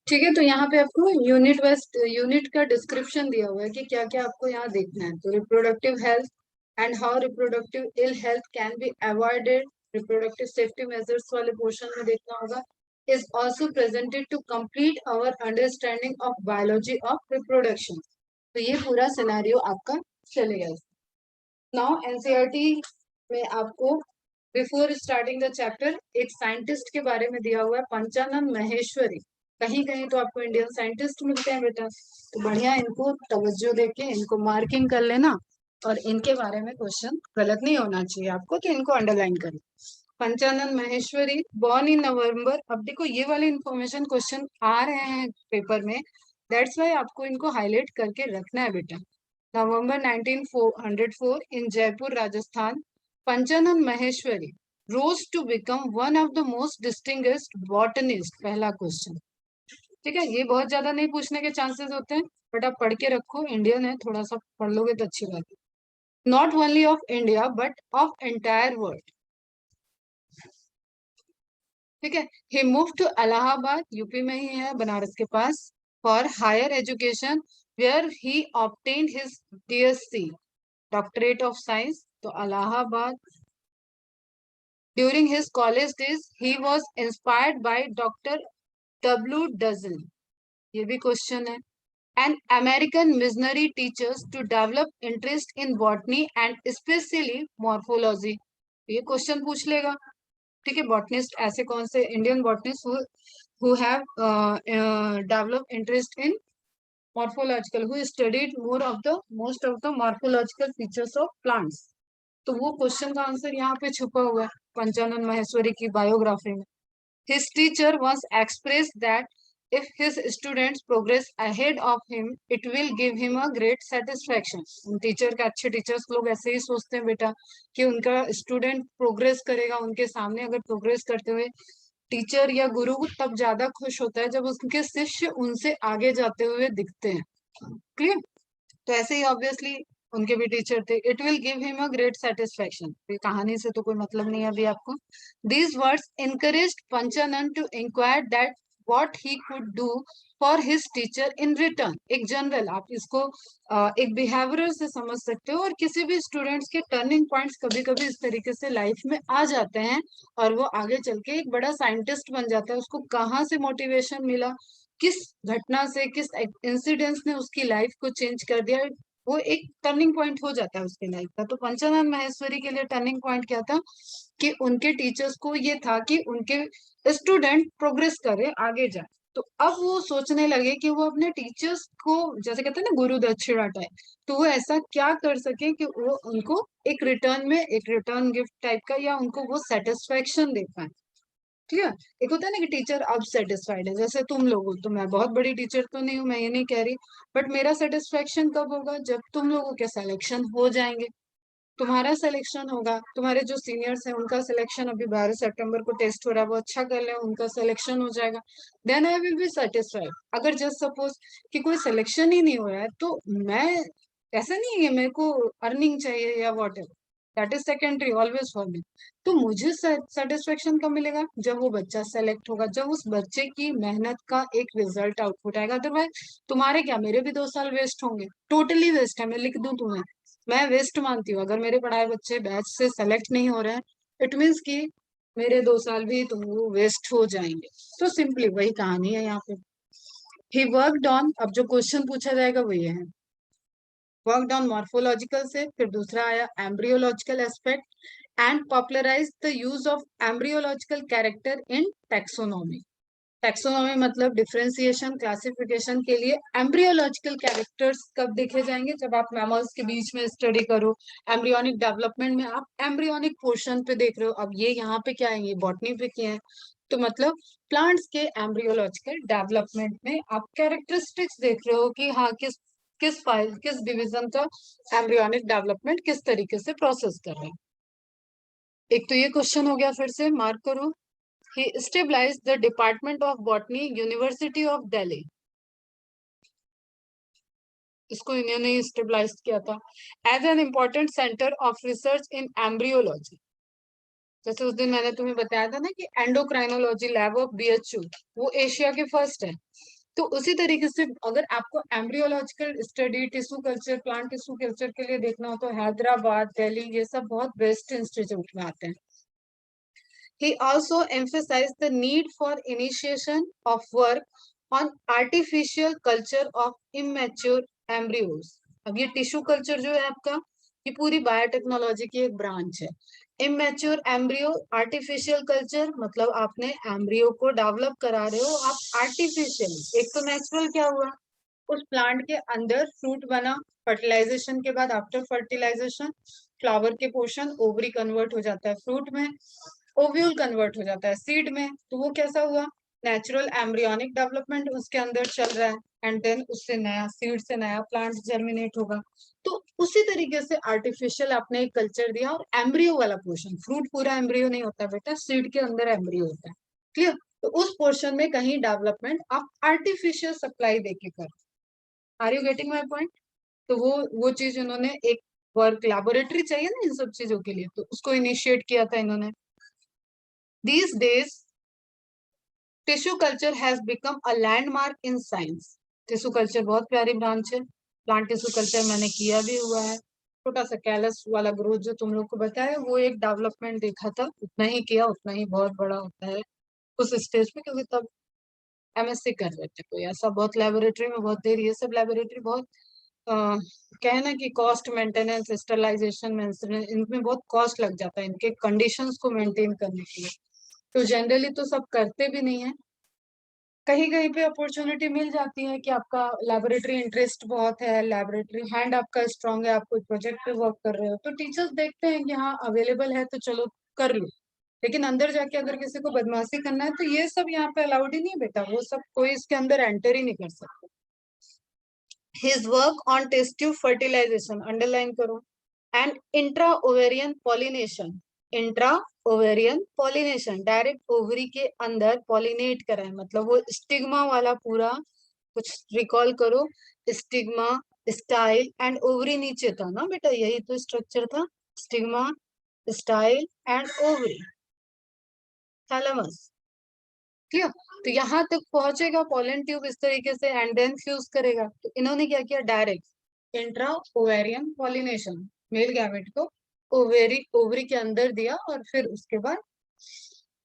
ठीक है, तो यहाँ पे आपको यूनिट का डिस्क्रिप्शन दिया हुआ है कि क्या क्या आपको यहाँ देखना है। तो reproductive health and how reproductive ill health can be avoided, reproductive safety measures वाले पोर्शन में देखना होगा, is also presented to complete our understanding of biology of reproduction. तो ये पूरा सिनेरियो आपका चलेगा। नाउ एनसीईआरटी में आपको बिफोर स्टार्टिंग द चैप्टर एक साइंटिस्ट के बारे में दिया हुआ है, पंचानन महेश्वरी। कहीं कहीं तो आपको इंडियन साइंटिस्ट मिलते हैं बेटा, तो बढ़िया इनको तवज्जो देके इनको मार्किंग कर लेना, और इनके बारे में क्वेश्चन गलत नहीं होना चाहिए आपको, तो इनको अंडरलाइन करें। पंचानन महेश्वरी, बॉर्न इन नवंबर। अब देखो ये वाले इंफॉर्मेशन क्वेश्चन आ रहे हैं पेपर में, दैट्स वाई आपको इनको हाईलाइट करके रखना है बेटा। नवंबर 1904 in Jaipur, Rajasthan, Panchanan Maheshwari rose to become one of the most distinguished botanist. पहला क्वेश्चन, ठीक है, ये बहुत ज्यादा नहीं पूछने के चांसेस होते हैं, बट आप पढ़ के रखो, इंडियन है, थोड़ा सा पढ़ लोगे तो अच्छी बात है। Not only of India but of entire world, ठीक है। He move to Allahabad, UP में ही है, बनारस के पास, for higher education, where he obtained his DSc, doctorate of science, तो Allahabad. During his college days he was inspired by doctor W. Dudgeon, ये भी क्वेश्चन है, and American missionary teachers to develop interest in botany and especially morphology, ये question पूछ लेगा, ठीक है। Botanist ऐसे कौन से Indian botanist who have developed interest in morphological, who studied most of the morphological features of plants, तो वो क्वेश्चन का आंसर यहाँ पे छुपा हुआ है पंचानन महेश्वरी की बायोग्राफी में। His teacher once expressed that if his students progress ahead of him, it will give him a great satisfaction. Teacher के अच्छे टीचर्स लोग ऐसे ही सोचते हैं बेटा कि उनका स्टूडेंट प्रोग्रेस करेगा, उनके सामने अगर प्रोग्रेस करते हुए टीचर या गुरु तब ज्यादा खुश होता है जब उसके शिष्य उनसे आगे जाते हुए दिखते हैं, क्लियर। तो ऐसे ही ऑब्वियसली उनके भी टीचर थे। It will give him a great satisfaction, कहानी से तो कोई मतलब नहीं है अभी आपको। These words encouraged Panchanan to inquire that what he could do for his teacher in return. एक जनरल आप इसको एक बिहेवियर से समझ सकते हो, और किसी भी स्टूडेंट्स के टर्निंग पॉइंट्स कभी कभी इस तरीके से लाइफ में आ जाते हैं और वो आगे चल के एक बड़ा साइंटिस्ट बन जाता है। उसको कहाँ से मोटिवेशन मिला, किस घटना से, किस इंसिडेंस ने उसकी लाइफ को चेंज कर दिया, वो एक टर्निंग पॉइंट हो जाता है उसके लाइफ का। तो पंचानन महेश्वरी के लिए टर्निंग पॉइंट क्या था कि उनके टीचर्स को ये था कि उनके स्टूडेंट प्रोग्रेस करे, आगे जाए। तो अब वो सोचने लगे कि वो अपने टीचर्स को, जैसे कहते हैं ना गुरु दक्षिणा टाइप, तो वो ऐसा क्या कर सके कि वो उनको एक रिटर्न में एक रिटर्न गिफ्ट टाइप का, या उनको वो सेटिस्फेक्शन दे पाए, ठीक है। एक होता है ना कि टीचर अब सेटिस्फाइड है, जैसे तुम लोग हो, तो मैं बहुत बड़ी टीचर तो नहीं हूँ, मैं ये नहीं कह रही, बट मेरा सेटिस्फेक्शन कब होगा, जब तुम लोगों के सिलेक्शन हो जाएंगे, तुम्हारा सिलेक्शन होगा, तुम्हारे जो सीनियर्स हैं उनका सिलेक्शन, अभी 12 सितंबर को टेस्ट हो रहा है, वो अच्छा कर ले, उनका सिलेक्शन हो जाएगा, then I will be satisfied. अगर जस्ट सपोज कि कोई सिलेक्शन ही नहीं हो रहा है, तो मैं, ऐसा नहीं है मेरे को अर्निंग चाहिए या what ever, that is secondary always for me. तो मुझे सेटिस्फेक्शन कब मिलेगा, जब वो बच्चा सेलेक्ट होगा, जब उस बच्चे की मेहनत का एक रिजल्ट आउटपुट आएगा। अदरवाइज तुम्हारे क्या, मेरे भी 2 साल वेस्ट होंगे, टोटली वेस्ट है, मैं लिख दूं तुम्हें, मैं वेस्ट मानती हूँ अगर मेरे पढ़ाए बच्चे बैच से सेलेक्ट नहीं हो रहे हैं, इट मीन्स कि मेरे 2 साल भी तुम वेस्ट हो जाएंगे। तो सिंपली वही कहानी है यहाँ पे। ही वर्कड ऑन, अब जो क्वेश्चन पूछा जाएगा वो ये है, वर्कड ऑन मॉर्फोलॉजिकल से, फिर दूसरा आया embryological aspect and popularize the use of embryological character in taxonomy. Taxonomy मतलब डिफरेंशिएशन क्लासिफिकेशन के लिए एम्ब्रियोलॉजिकल कैरेक्टर्स कब देखे जाएंगे, जब आप मैमल्स के बीच में स्टडी करो, एम्ब्रियोनिक डेवलपमेंट में आप एम्ब्रियोनिक पोर्शन पे देख रहे हो। अब ये यहाँ पे क्या है, ये बॉटनी पे क्या है, तो मतलब प्लांट्स के एम्ब्रियोलॉजिकल डेवलपमेंट में आप कैरेक्टरिस्टिक्स देख रहे हो कि हाँ किस फाइल किस डिवीजन का एम्ब्रियोनिक डेवलपमेंट किस तरीके से प्रोसेस कर रहे हैं। एक तो ये क्वेश्चन हो गया, फिर से मार्क करो। He established the Department of Botany, University of Delhi. इसको इन्होंने स्टेबलाइज किया था as an important centre of research in embryology. जैसे उस दिन मैंने तुम्हें बताया था ना कि एंडोक्राइनोलॉजी लैब ऑफ BHU, वो एशिया के फर्स्ट है। तो उसी तरीके से अगर आपको embryological study, tissue culture, plant tissue culture के लिए देखना हो तो हैदराबाद, दिल्ली, ये सब बहुत बेस्ट इंस्टीट्यूट में आते हैं. He also emphasized the need for initiation of work on artificial culture of immature embryos. अब ये टिश्यू कल्चर जो है आपका, ये पूरी बायोटेक्नोलॉजी की एक ब्रांच है. इमेच्योर एम्ब्रियो, आर्टिफिशियल कल्चर मतलब आपने एम्ब्रियो को डेवलप करा रहे हो आप आर्टिफिशियल. एक तो नेचुरल क्या हुआ, उस प्लांट के अंदर फ्रूट बना, फर्टिलाइजेशन के बाद आफ्टर फर्टिलाइजेशन फ्लावर के पोर्शन ओवरी कन्वर्ट हो जाता है फ्रूट में, ओव्यूल कन्वर्ट हो जाता है सीड में. तो वो कैसा हुआ, नेचुरल एम्ब्रियोनिक डेवलपमेंट उसके अंदर चल रहा है एंड देन उससे नया सीड से नया प्लांट जर्मिनेट होगा. तो उसी तरीके से आर्टिफिशियल आपने एक कल्चर दिया और एम्ब्रियो वाला पोर्शन, फ्रूट पूरा एम्ब्रियो नहीं होता बेटा, सीड के अंदर एम्ब्रियो होता है. क्लियर. तो उस पोर्शन में कहीं डेवलपमेंट आप आर्टिफिशियल सप्लाई देके कर. Are you getting my point. तो वो चीज उन्होंने एक वर्क लैबोरेटरी चाहिए ना इन सब चीजों के लिए, तो उसको इनिशिएट किया था इन्होंने. These days, tissue culture has become a landmark in science. Tissue culture बहुत प्यारी ब्रांच है. प्लांट टिश्यू कल्चर मैंने किया भी हुआ है. छोटा सा कैलस वाला ग्रोथ जो तुम लोग को बताया वो एक डेवलपमेंट देखा था, उतना ही किया, उतना ही बहुत बड़ा होता है उस स्टेज पे, क्योंकि तब एमएससी कर रहे थे. कोई ऐसा बहुत लेबोरेटरी में बहुत देर, ये सब लेबोरेटरी बहुत कहना कि कॉस्ट मेंटेनेंस, स्टरलाइजेशन में इनमें बहुत कॉस्ट लग जाता है इनके कंडीशंस को मेंटेन करने के लिए. तो जनरली तो सब करते भी नहीं है. कहीं कहीं पे अपॉर्चुनिटी मिल जाती है कि आपका लेबोरेटरी इंटरेस्ट बहुत है, लेबोरेटरी हैंड आपका स्ट्रांग है, आप कोई प्रोजेक्ट पे वर्क कर रहे हो तो टीचर्स देखते हैं कि हाँ अवेलेबल है तो चलो कर लो. लेकिन अंदर जाके अगर किसी को बदमाशी करना है तो ये सब यहाँ पे अलाउड ही नहीं है बेटा, वो सब कोई इसके अंदर एंटर ही नहीं कर सकता. His work on test tube fertilization, underline करो, and intra-ovarian pollination. Intra-ovarian pollination, direct ovary के अंदर पॉलिनेट करा है, मतलब वो स्टिग्मा वाला पूरा कुछ रिकॉल करो. स्टिग्मा, स्टाइल एंड ओवरी नीचे था ना बेटा, यही तो स्ट्रक्चर था. Stigma, style and ovary, thalamus. Clear. तो यहाँ तक पहुंचेगा पॉलन ट्यूब इस तरीके से एंड देन फ्यूज करेगा. तो इन्होंने क्या किया, direct intra ovarian pollination, male gamete को ओवरी के अंदर दिया और फिर उसके बाद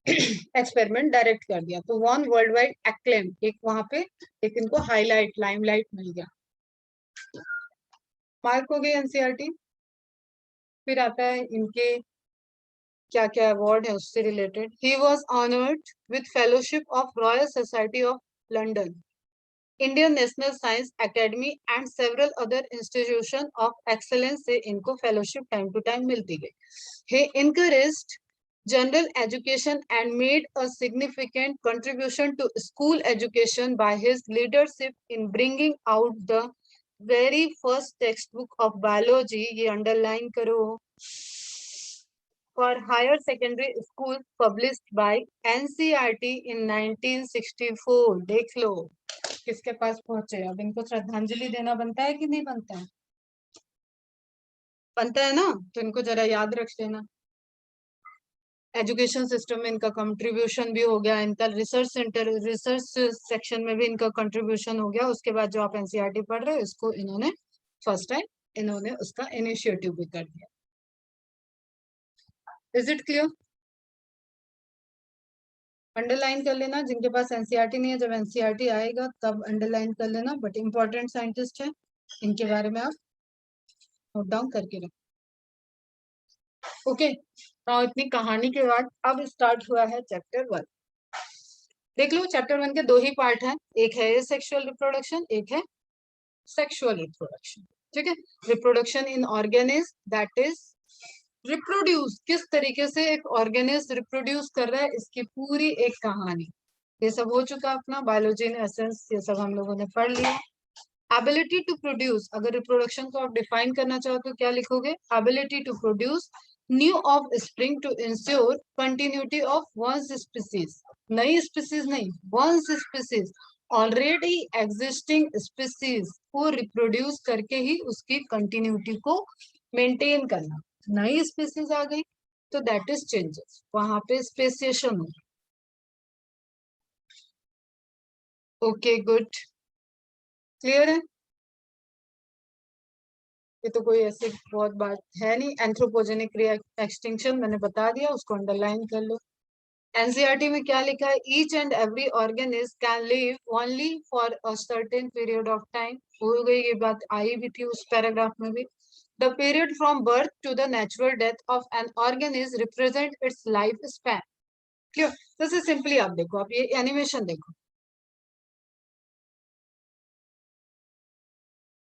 एक्सपेरिमेंट डायरेक्ट कर दिया. तो वन वर्ल्ड वाइड एक्लेम, एक वहां पे एक इनको हाईलाइट, लाइमलाइट मिल गया. मार्क हो गई एनसीईआरटी. फिर आता है इनके क्या क्या अवार्ड है उससे related. He was honoured with fellowship of royal society of London, Indian national science academy and several other institution of excellence से इनको फेलोशिप टाइम टू टाइम मिलती गई. he encouraged general education and made a significant contribution to school education by his leadership in bringing out the very first textbook of biology, ये underline करो, for higher secondary schools published by NCERT in 1964. देख लो किसके पास पहुंचे. अब इनको श्रद्धांजलि देना बनता है कि नहीं बनता है, बनता है ना, तो इनको जरा याद रख लेना. एजुकेशन सिस्टम में इनका कंट्रीब्यूशन भी हो गया, इनका रिसर्च सेंटर, रिसर्च सेक्शन में भी इनका कंट्रीब्यूशन हो गया. उसके बाद जो आप एनसीईआरटी पढ़ रहे हो इसको इन्होंने फर्स्ट टाइम इन्होंने उसका इनिशिएटिव भी कर दिया. Is it clear. अंडरलाइन कर लेना जिनके पास एनसीईआरटी नहीं है, जब एनसीईआरटी आएगा तब अंडरलाइन कर लेना. बट इंपॉर्टेंट साइंटिस्ट है, इनके बारे में आप नोट डाउन करके रखो. ओके. इतनी कहानी के बाद अब स्टार्ट हुआ है चैप्टर 1. देख लो चैप्टर 1 के दो ही पार्ट हैं, एक है सेक्सुअल रिप्रोडक्शन, एक है सेक्सुअल रिप्रोडक्शन. ठीक है. Reproduction in organism, that is reproduce, किस तरीके से एक ऑर्गेनिज्म रिप्रोड्यूस कर रहा है, इसकी पूरी एक कहानी. ये सब हो चुका अपना बायोलॉजी इन एसेंस, ये सब हम लोगों ने पढ़ लिया. एबिलिटी टू प्रोड्यूस, अगर रिप्रोडक्शन को आप डिफाइन करना चाहो तो क्या लिखोगे, ability to produce new offspring to ensure continuity of one's species. नई स्पीसीज नहीं, one's species, already existing species को रिप्रोड्यूस करके ही उसकी कंटिन्यूटी को मेंटेन करना. नई स्पीसीज आ गई तो दैट इज चेंजेस, वहां पे स्पेसिएशन हो. ओके गुड, क्लियर है। ये तो कोई ऐसी बहुत बात है नहीं। एंथ्रोपोजेनिक एक्सटिंक्शन मैंने बता दिया, उसको अंडरलाइन कर लो। एनसीईआरटी में क्या लिखा है? Each and every organism can live only for a certain period of time. हो गई, ये बात आई भी थी उस पैराग्राफ में भी। The period from birth to the natural death of an organism represent its life span. क्यों? जैसे सिंपली आप देखो, आप ये एनिमेशन देखो।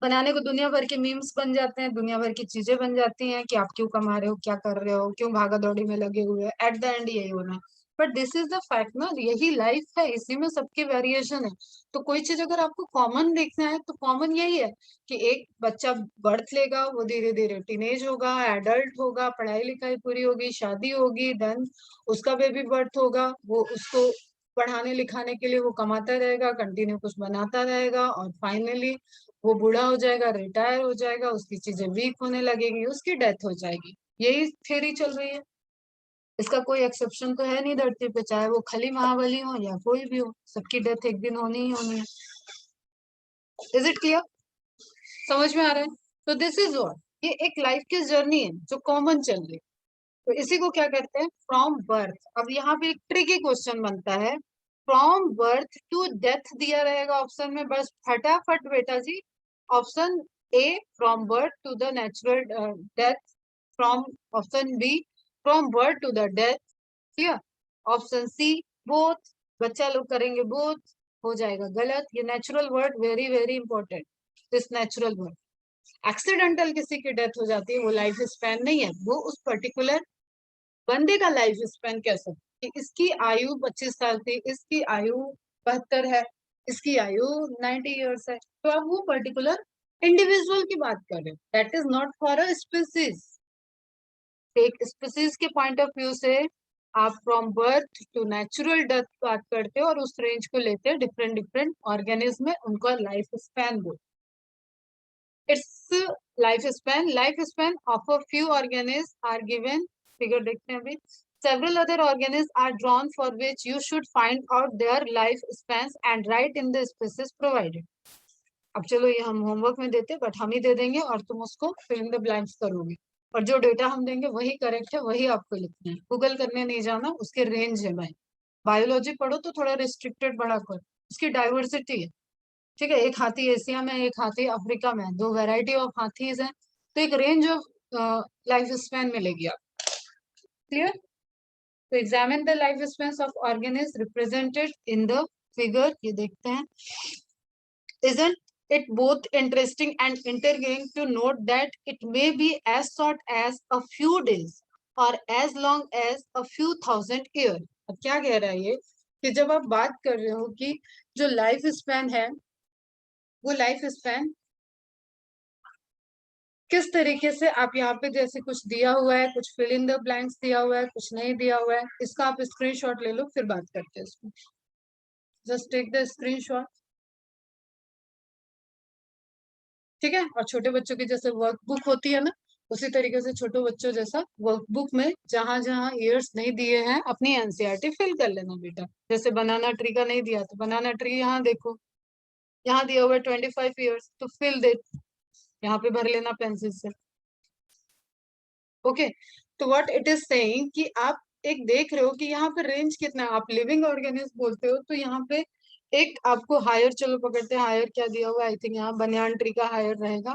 बनाने को दुनिया भर के मीम्स बन जाते हैं, दुनिया भर की चीजें बन जाती हैं कि आप क्यों कमा रहे हो, क्या कर रहे हो, क्यों भागा दौड़ी में लगे हुए हैं, एट द एंड यही होना है। But this is the fact ना, यही लाइफ है, इसी में सबके वेरिएशन है। तो कोई चीज अगर आपको कॉमन देखना है तो कॉमन यही है कि एक बच्चा बर्थ लेगा, वो धीरे धीरे टीनेज होगा, एडल्ट होगा, पढ़ाई लिखाई पूरी होगी, शादी होगी, देन उसका बेबी बर्थ होगा, वो उसको पढ़ाने लिखाने के लिए वो कमाता रहेगा, कंटिन्यू कुछ बनाता रहेगा, और फाइनली वो बूढ़ा हो जाएगा, रिटायर हो जाएगा, उसकी चीजें वीक होने लगेगी, उसकी डेथ हो जाएगी। यही थ्योरी चल रही है। इसका कोई एक्सेप्शन तो है नहीं धरती पे, चाहे वो खली महाबली हो या कोई भी हो, सबकी डेथ एक दिन होनी ही होनी है। Is it clear? समझ में आ रहा है? तो दिस इज व्हाट, ये एक लाइफ की जर्नी है जो कॉमन चल रही है। तो इसी को क्या कहते हैं? From birth. अब यहाँ पे एक ट्रिकी क्वेश्चन बनता है। फ्रॉम बर्थ टू डेथ दिया रहेगा ऑप्शन में, बस फटाफट बेटा जी। Option A from birth to the natural death, from option B from birth to the death, clear. Option C both, बच्चा लोग करेंगे बोथ, हो जाएगा गलत। ये natural word very very important, this natural word. Accidental किसी की डेथ हो जाती है, वो लाइफ स्पैन नहीं है, वो उस पर्टिकुलर बंदे का लाइफ स्पैन कैसा कि इसकी आयु 25 साल थी, इसकी आयु 72 है, इसकी आयु 90 ईयर्स है। तो आप वो पर्टिकुलर इंडिविजुअल की बात कर रहे हो, that is not for a species. एक स्पीसीज के पॉइंट ऑफ व्यू से आप from birth to natural death बात करते हो, और उस रेंज को लेते हैं डिफरेंट डिफरेंट ऑर्गेनिज्म में, उनका लाइफ स्पैन बोल। Its life span of a few organism are given, figure देखते हैं अभी। Several other organisms are drawn for which you should find out their life spans and write in the species provided. अब चलो ये हम homework में देते, but हम ही दे देंगे और तुम उसको फिल इन द ब्लैंक्स करोगे, और जो डेटा हम देंगे वही करेक्ट है, वही आपको लिखना है, गूगल करने नहीं जाना। उसके रेंज है भाई। बायोलॉजी पढ़ो तो थोड़ा रिस्ट्रिक्टेड पढ़ा कर, उसकी डाइवर्सिटी है। ठीक है, एक हाथी एशिया में, एक हाथी अफ्रीका में, दो वैरायटी ऑफ हाथीज हैं, तो एक रेंज ऑफ लाइफ स्पैन मिलेगी आप। क्लियर? तो examine the life span of organism represented in the figure, ये देखते हैं। Isn't it both interesting and intriguing to note that it may be as short as a few days or as long as a few thousand years? अब क्या कह रहा है ये कि जब आप बात कर रहे हो कि जो लाइफ स्पैन है, वो लाइफ स्पैन किस तरीके से, आप यहाँ पे जैसे कुछ दिया हुआ है, कुछ फिल इन द ब्लैंक्स दिया हुआ है, कुछ नहीं दिया हुआ है, इसका आप स्क्रीनशॉट ले लो, फिर बात करते हैं इसको। Just take the screenshot. ठीक है, और छोटे बच्चों की जैसे वर्कबुक होती है ना, उसी तरीके से छोटे बच्चों जैसा वर्कबुक में जहां जहां ईयर्स नहीं दिए हैं अपनी एनसीईआरटी फिल कर लेना बेटा। जैसे बनाना ट्री का नहीं दिया तो बनाना ट्री यहाँ देखो, यहाँ दिया हुआ है 25 ईयर्स, तो फिल दे, यहाँ पे भर लेना पेंसिल से। ओके, तो व्हाट इट इज सेइंग कि आप एक देख रहे हो कि यहाँ पे रेंज कितना है। आप लिविंग ऑर्गेनिज्म बोलते हो तो यहाँ पे एक आपको हायर, चलो पकड़ते हैं हायर क्या दिया हुआ है, आई थिंक यहाँ बनियान ट्री का हायर रहेगा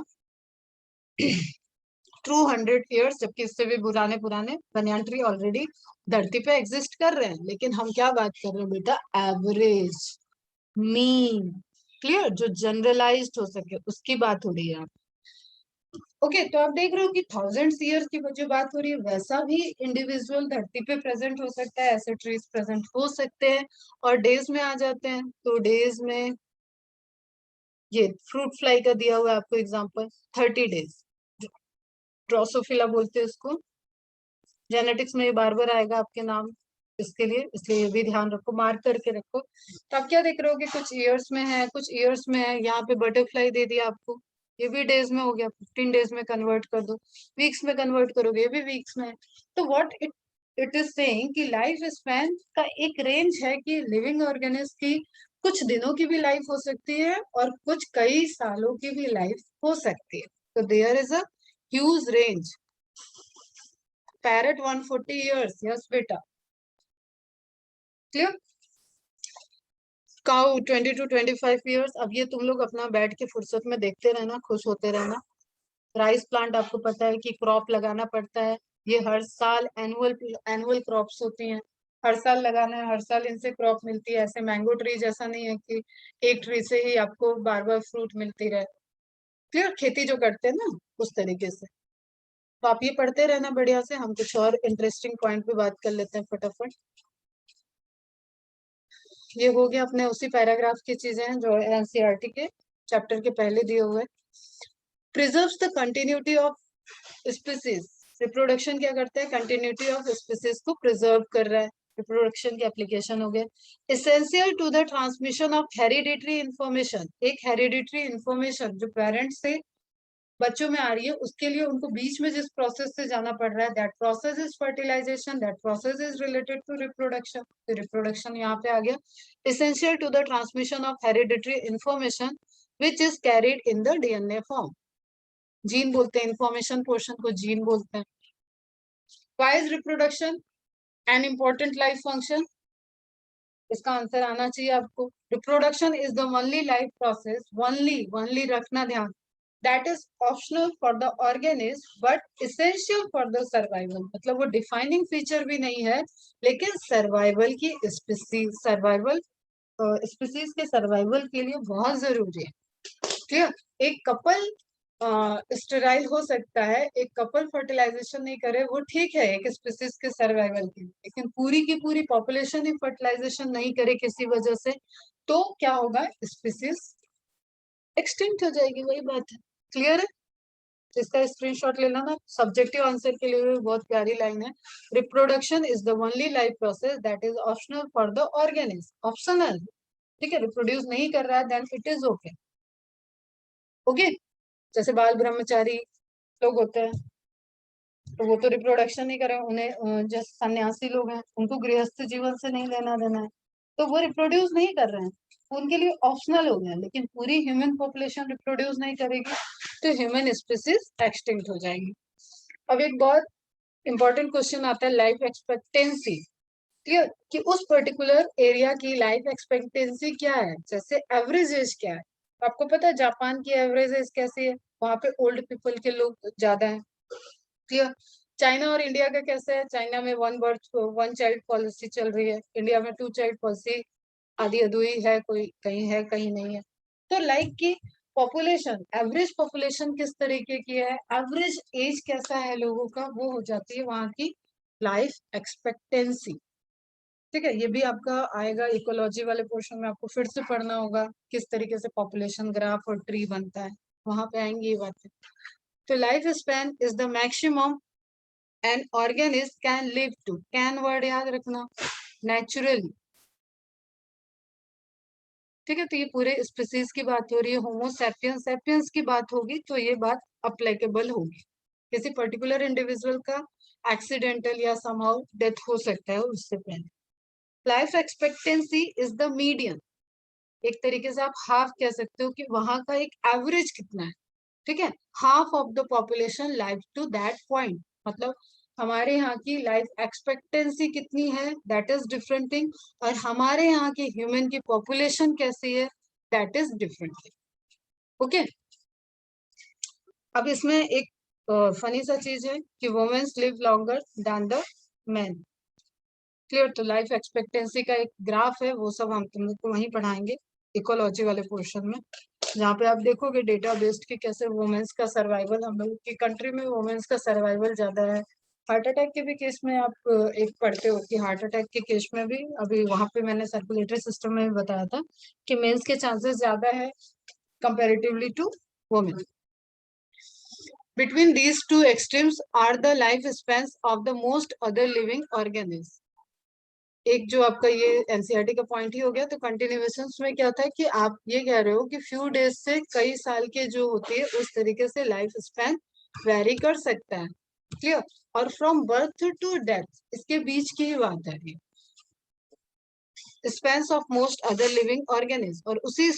200 ईयर्स, जबकि इससे भी पुराने पुराने बनियान ट्री ऑलरेडी धरती पे एग्जिस्ट कर रहे हैं। लेकिन हम क्या बात कर रहे हैं बेटा? एवरेज, मीन, क्लियर, जो जनरलाइज्ड हो सके उसकी बात हो रही है। ओके, तो आप देख रहे हो कि थाउजेंड्स ईयर्स की जो बात हो रही है, वैसा भी इंडिविजुअल धरती पे प्रेजेंट हो सकता है, ऐसे ट्रीज प्रेजेंट हो सकते हैं। और डेज में आ जाते हैं, तो डेज में ये फ्रूट फ्लाई का दिया हुआ है आपको एग्जांपल, 30 डेज, ड्रोसोफिला बोलते हैं इसको। जेनेटिक्स में ये बार बार आएगा आपके नाम इसके लिए, इसलिए ये भी ध्यान रखो, मार्क करके रखो। तो आप क्या देख रहे हो कि कुछ ईयर्स में है, कुछ ईयर्स में है। यहाँ पे बटरफ्लाई दे दिया आपको, ये भी डेज में हो गया, 15 डेज में कन्वर्ट कर दो। वीक्स में कन्वर्ट करोगे, ये भी वीक्स में है। तो व्हाट इट इज सेइंग कि लाइफ स्पैन का एक रेंज है कि लिविंग ऑर्गेनिज्म की कुछ दिनों की भी लाइफ हो सकती है और कुछ कई सालों की भी लाइफ हो सकती है. तो there is a huge range. Parrot 140 years. Yes बेटा. क्लियर. Cow 20 to 25 years. अब ये तुम लोग अपना बैठ के फुर्सत में देखते रहना, खुश होते रहना. राइस प्लांट आपको पता है कि क्रॉप लगाना पड़ता है. ये हर साल एनुअल एनुअल क्रॉप्स होती हैं. हर साल लगाना है, हर साल इनसे क्रॉप मिलती है. ऐसे मैंगो ट्री जैसा नहीं है कि एक ट्री से ही आपको बार बार फ्रूट मिलती रहे. क्लियर. खेती जो करते हैं ना, उस तरीके से. तो आप ये पढ़ते रहना बढ़िया से. हम कुछ और इंटरेस्टिंग पॉइंट पे बात कर लेते हैं फटाफट. ये हो गया अपने उसी पैराग्राफ की चीजें हैं जो एनसीईआरटी के चैप्टर के पहले दिए हुए. Preserves the continuity of species. Reproduction क्या करता है? कंटिन्यूटी ऑफ स्पीसीज को प्रिजर्व कर रहा है. रिप्रोडक्शन की एप्लीकेशन हो गया. Essential to the transmission of hereditary information. एक हेरिडिटरी इंफॉर्मेशन जो पेरेंट्स से बच्चों में आ रही है, उसके लिए उनको बीच में जिस प्रोसेस से जाना पड़ रहा है, that process is fertilization. That process is related to reproduction. तो रिप्रोडक्शन यहाँ पे आ गया. Essential to the transmission of hereditary information which is carried in the DNA form. Gene बोलते हैं, इंफॉर्मेशन पोर्शन को जीन बोलते हैं. Why is reproduction an important life function? इसका आंसर आना चाहिए आपको. Reproduction is the only life process, only रखना ध्यान, that is optional for the organism but essential for the survival. मतलब वो डिफाइनिंग फीचर भी नहीं है, लेकिन सर्वाइवल की स्पीसीज के सर्वाइवल के लिए बहुत जरूरी है. क्लियर. एक कपल स्टेराइल हो सकता है, एक कपल फर्टिलाइजेशन नहीं करे, वो ठीक है एक स्पीसीज के सर्वाइवल के लिए, लेकिन पूरी की पूरी पॉपुलेशन ही फर्टिलाइजेशन नहीं करे किसी वजह से, तो क्या होगा? स्पीसीज एक्सटिंक्ट हो जाएगी. वही बात है. क्लियर है. इसका स्क्रीनशॉट ले लेना. सब्जेक्टिव आंसर के लिए भी बहुत प्यारी लाइन है. Reproduction is the only life process that is optional for the organism. Optional. ठीक है. रिप्रोड्यूस नहीं कर रहा है then it is okay. Okay. जैसे बाल ब्रह्मचारी लोग होते हैं, तो वो तो रिप्रोडक्शन नहीं करें. उन्हें जैसे सन्यासी लोग हैं, उनको गृहस्थ जीवन से नहीं लेना देना है, तो वो रिप्रोड्यूस नहीं कर रहे हैं. उनके लिए ऑप्शनल हो गया. लेकिन पूरी ह्यूमन पॉपुलेशन रिप्रोड्यूस नहीं करेगी तो ह्यूमन स्पीसीज एक्सटिंक्ट हो जाएगी. अब एक बहुत इंपॉर्टेंट क्वेश्चन आता है, लाइफ एक्सपेक्टेंसी. क्लियर. कि उस पर्टिकुलर एरिया की लाइफ एक्सपेक्टेंसी क्या है. जैसे एवरेज एज क्या है. आपको पता है जापान की एवरेज एज कैसी है? वहां पे ओल्ड पीपल के लोग ज्यादा हैं. क्लियर. चाइना और इंडिया का कैसे है? चाइना में वन चाइल्ड पॉलिसी चल रही है. इंडिया में 2 चाइल्ड पॉलिसी आधी अधूरी है, कोई कहीं है कहीं नहीं है. तो लाइक की पॉपुलेशन, एवरेज पॉपुलेशन किस तरीके की है, एवरेज एज कैसा है लोगों का, वो हो जाती है वहां की लाइफ एक्सपेक्टेंसी. ठीक है. ये भी आपका आएगा इकोलॉजी वाले पोर्शन में, आपको फिर से पढ़ना होगा किस तरीके से पॉपुलेशन ग्राफ और ट्री बनता है. वहां पे आएंगी ये बातें. तो life span is the maximum an organism can live to. Can word याद रखना. नेचुरली. ठीक है. तो ये पूरे स्पीसीज की बात हो रही है. होमो सैपियंस सैपियंस की बात होगी तो ये बात अप्लाइकेबल होगी. किसी पर्टिकुलर इंडिविजुअल का एक्सीडेंटल या समहाउ डेथ हो सकता है उससे पहले. Life expectancy is the median. एक तरीके से आप हाफ कह सकते हो कि वहां का एक एवरेज कितना है. ठीक है. Half of the population live to that point. मतलब हमारे यहाँ की लाइफ एक्सपेक्टेंसी कितनी है, दैट इज डिफरेंट थिंग. और हमारे यहाँ की ह्यूमन की पॉपुलेशन कैसी है, that is different thing. Okay. अब इसमें एक फनी सा चीज है कि womens live longer than the men. Clear. तो लाइफ एक्सपेक्टेंसी का एक ग्राफ है, वो सब हम तुम लोग को वहीं पढ़ाएंगे इकोलॉजी वाले पोर्शन में, जहाँ पे आप देखोगे डेटा बेस्ड की कैसे वुमेन्स का सर्वाइवल, हम लोग की कंट्री में वुमेन्स का सर्वाइवल ज्यादा है. हार्ट अटैक के भी केस में आप एक पढ़ते हो कि हार्ट अटैक के केस में भी अभी वहां पे मैंने सर्कुलेटरी सिस्टम में भी बताया था कि मेंस के चांसेस ज्यादा है comparatively to women. Between these two extremes are the lifespans of the most other living organisms. एक जो आपका ये एनसीईआरटी का पॉइंट ही हो गया. तो कंटिन्यूएशन में क्या था कि आप ये कह रहे हो कि फ्यू डेज से कई साल के जो होती है उस तरीके से लाइफ स्पैन वेरी कर सकता है. क्लियर. और फ्रॉम बर्थ टू डेथ इसके बीच की ही बात है. Spans of most other living organism, और उसी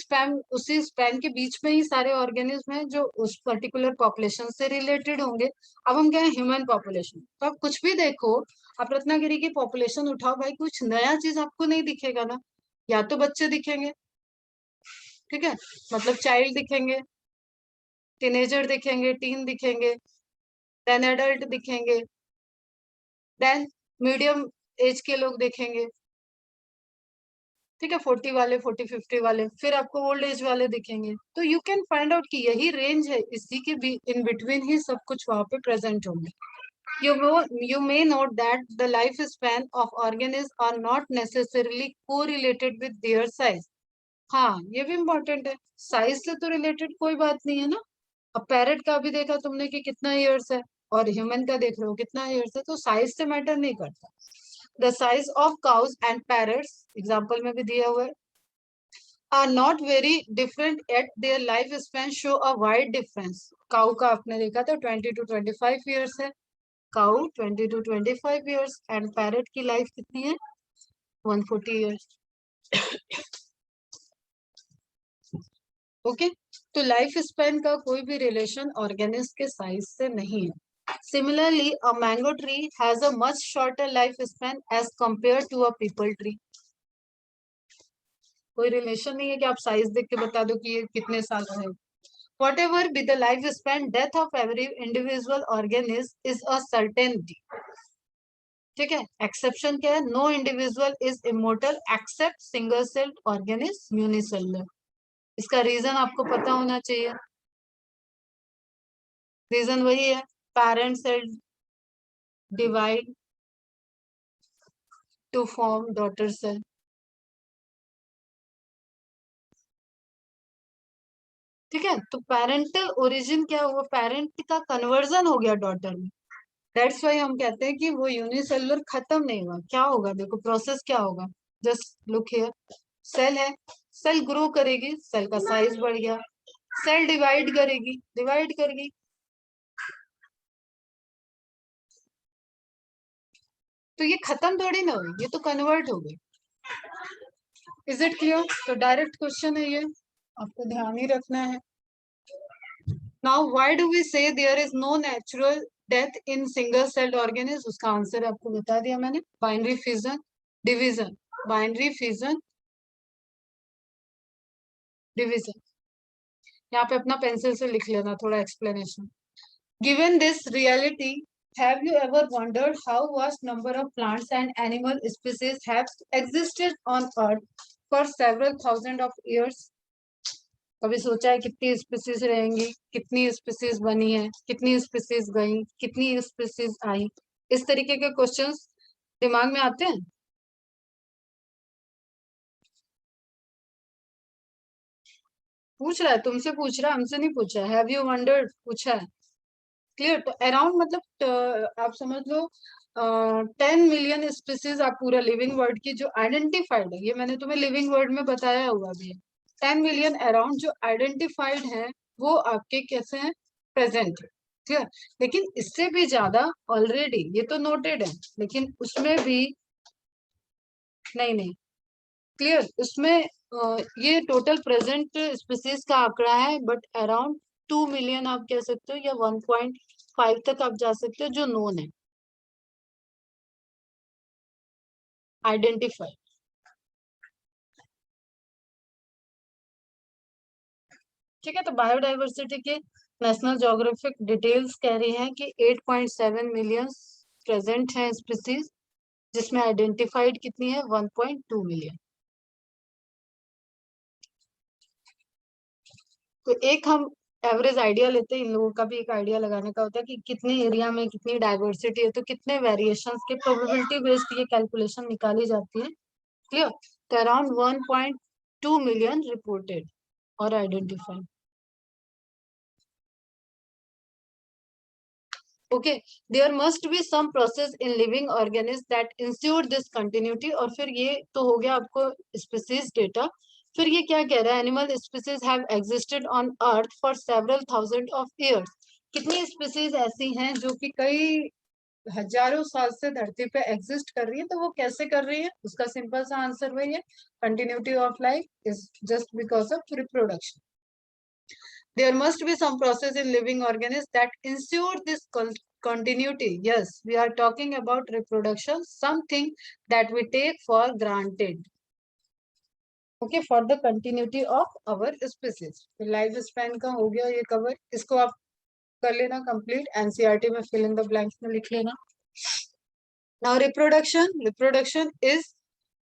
स्पैन के बीच में ही सारे ऑर्गेनिज्म हैं जो उस पर्टिकुलर पॉपुलेशन से रिलेटेड होंगे। अब हम क्या है, ह्यूमन पॉपुलेशन। तो आप कुछ भी देखो, आप रत्नागिरी की पॉपुलेशन उठाओ भाई, कुछ नया चीज आपको नहीं दिखेगा ना। या तो बच्चे दिखेंगे, ठीक है, मतलब चाइल्ड दिखेंगे, टीनेजर दिखेंगे, टीन दिखेंगे, देन एडल्ट दिखेंगे, देन मीडियम एज के लोग देखेंगे, ठीक है, 40 वाले, 40-50 वाले, फिर आपको ओल्ड एज वाले दिखेंगे। तो यू कैन फाइंड आउट कि यही रेंज है, इसी के भी इन बिटवीन ही सब कुछ वहां पे प्रेजेंट होंगे। You may note that the lifespan of organisms are not necessarily correlated with their size. हाँ, ये भी इम्पोर्टेंट है, साइज से तो रिलेटेड कोई बात नहीं है ना। अब पैरेट का भी देखा तुमने कि कितना ईयर्स है, और ह्यूमन का देख रहे हो कितना ईयर्स है, तो साइज से मैटर नहीं करता। The size of cows and parrots, example में भी दिया हुआ है, are not very different yet their lifespan show a wide difference. Cow का आपने देखा था 20 to 25 years है, cow 20 to 25 years, and parrot की लाइफ कितनी है, 140 years। ओके, तो लाइफ स्पैन का कोई भी रिलेशन ऑर्गेनिज्म के साइज से नहीं है। Similarly a mango tree has a much shorter life span as compare to a peepal tree. कोई रिलेशन नहीं है कि आप साइज देख के बता दो कि ये कितने साल का है। Whatever be the lifespan, death of every individual organism is a certainty. ठीक है, एक्सेप्शन क्या है, no individual is immortal except single celled organism unicellular. इसका रीजन आपको पता होना चाहिए। रीजन वही है, parent cell divide to form daughter cell. ठीक है, तो पेरेंटल ओरिजिन क्या हुआ, पेरेंट का कन्वर्जन हो गया डॉटर में। दैट्स वाई हम कहते हैं कि वो यूनिसेलुलर खत्म नहीं हुआ। क्या होगा, देखो प्रोसेस क्या होगा, जस्ट लुक हियर, सेल है, सेल ग्रो करेगी, सेल का साइज बढ़ गया, सेल डिवाइड करेगी, डिवाइड करेगी, तो ये खत्म थोड़ी ना हुई, ये तो कन्वर्ट हो गई। Is it clear? तो डायरेक्ट क्वेश्चन है ये, आपको ध्यान ही रखना है। Now why do we say there is no natural death in single celled organism? उसका आंसर आपको बता दिया मैंने, binary fission division, binary fission division. यहाँ पे अपना पेंसिल से लिख लेना थोड़ा explanation. Given this reality, have you ever wondered how vast number of plants and animal species have existed on earth for several thousand of years? कभी सोचा है कितनी स्पीसीज रहेंगी, कितनी स्पीसीज बनी है, कितनी स्पीसीज गई, कितनी स्पीसीज आई? इस तरीके के क्वेश्चंस दिमाग में आते हैं? पूछ रहा है, तुमसे पूछ रहा है, हमसे नहीं पूछा है। हैव यू वंडर्ड पूछा है। क्लियर? तो अराउंड मतलब आप समझ लो 10 मिलियन स्पीसीज आप पूरा लिविंग वर्ड की जो आइडेंटिफाइड है, ये मैंने तुम्हें लिविंग वर्ड में बताया हुआ भी है, 10 मिलियन अराउंड जो आइडेंटिफाइड है वो आपके कैसे हैं, प्रेजेंट है। ठीक है, लेकिन इससे भी ज्यादा ऑलरेडी ये तो नोटेड है, लेकिन उसमें भी नहीं नहीं, क्लियर, उसमें ये टोटल प्रेजेंट स्पीसीज का आंकड़ा है, बट अराउंड 2 मिलियन आप कह सकते हो, या 1.5 तक आप जा सकते हो जो नोन है, आइडेंटिफाइड। ठीक है, तो बायोडाइवर्सिटी के नेशनल ज्योग्राफिक डिटेल्स कह रही हैं कि 8.7 मिलियन प्रेजेंट हैं स्पीसीज, जिसमें आइडेंटिफाइड कितनी है, 1.2 मिलियन। तो एक हम एवरेज आइडिया लेते हैं, इन लोगों का भी एक आइडिया लगाने का होता है कि कितने एरिया में कितनी डाइवर्सिटी है, तो कितने वेरिएशंस के प्रोबेबिलिटी बेस्ड ये कैलकुलेशन निकाली जाती है। क्लियर? तो अराउंड 1.2 मिलियन रिपोर्टेड और identified. Okay, there must be some process in living organism that ensure this continuity. और फिर ये तो हो गया आपको स्पीसीज डेटा। फिर ये क्या कह रहा है, animal species have existed on earth for several thousand of years. कितनी स्पीसीज ऐसी हैं जो कि कई हजारों साल से धरती पे एग्जिस्ट कर रही है, तो वो कैसे कर रही है, उसका सिंपल सा आंसर वही है, continuity of life is just because of reproduction. There must be some process in living organisms that ensure this continuity. Yes, we are talking about reproduction, something that we take for granted. Okay, for the continuity of our species. Life span का हो गया ये cover, इसको आप कर लेना complete, NCERT में fill in the blanks में लिख लेना. Now reproduction is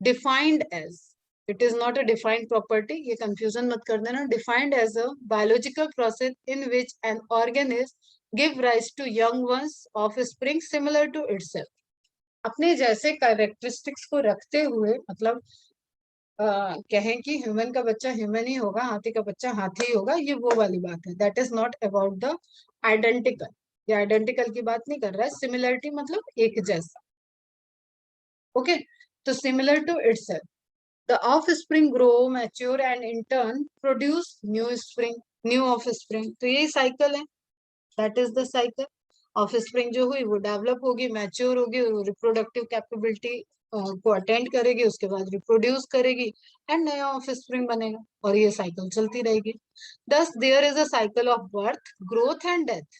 defined as, it is not a defined property, ये confusion मत कर देना. Defined as a biological process in which an organism give rise to young ones offspring similar to itself. अपने जैसे characteristics को रखते हुए, मतलब कहें कि ह्यूमन का बच्चा ह्यूमन ही होगा, हाथी का बच्चा हाथी ही होगा, ये वो वाली बात है. That is not about the identical. ये आइडेंटिकल की बात नहीं कर रहा है. सिमिलरिटी मतलब एक जैसा. Okay, so similar to itself, the offspring grow, mature, and in turn produce new offspring. तो यही cycle है. That is the cycle. Offspring जो हुई वो डेवलप होगी, मैच्योर होगी, रिप्रोडक्टिव कैपेबिलिटी को अटेंड करेगी, उसके बाद रिप्रोड्यूस करेगी एंड नया ऑफस्प्रिंग बनेगा, और ये साइकिल चलती रहेगी. Thus there is a cycle of birth, growth and death.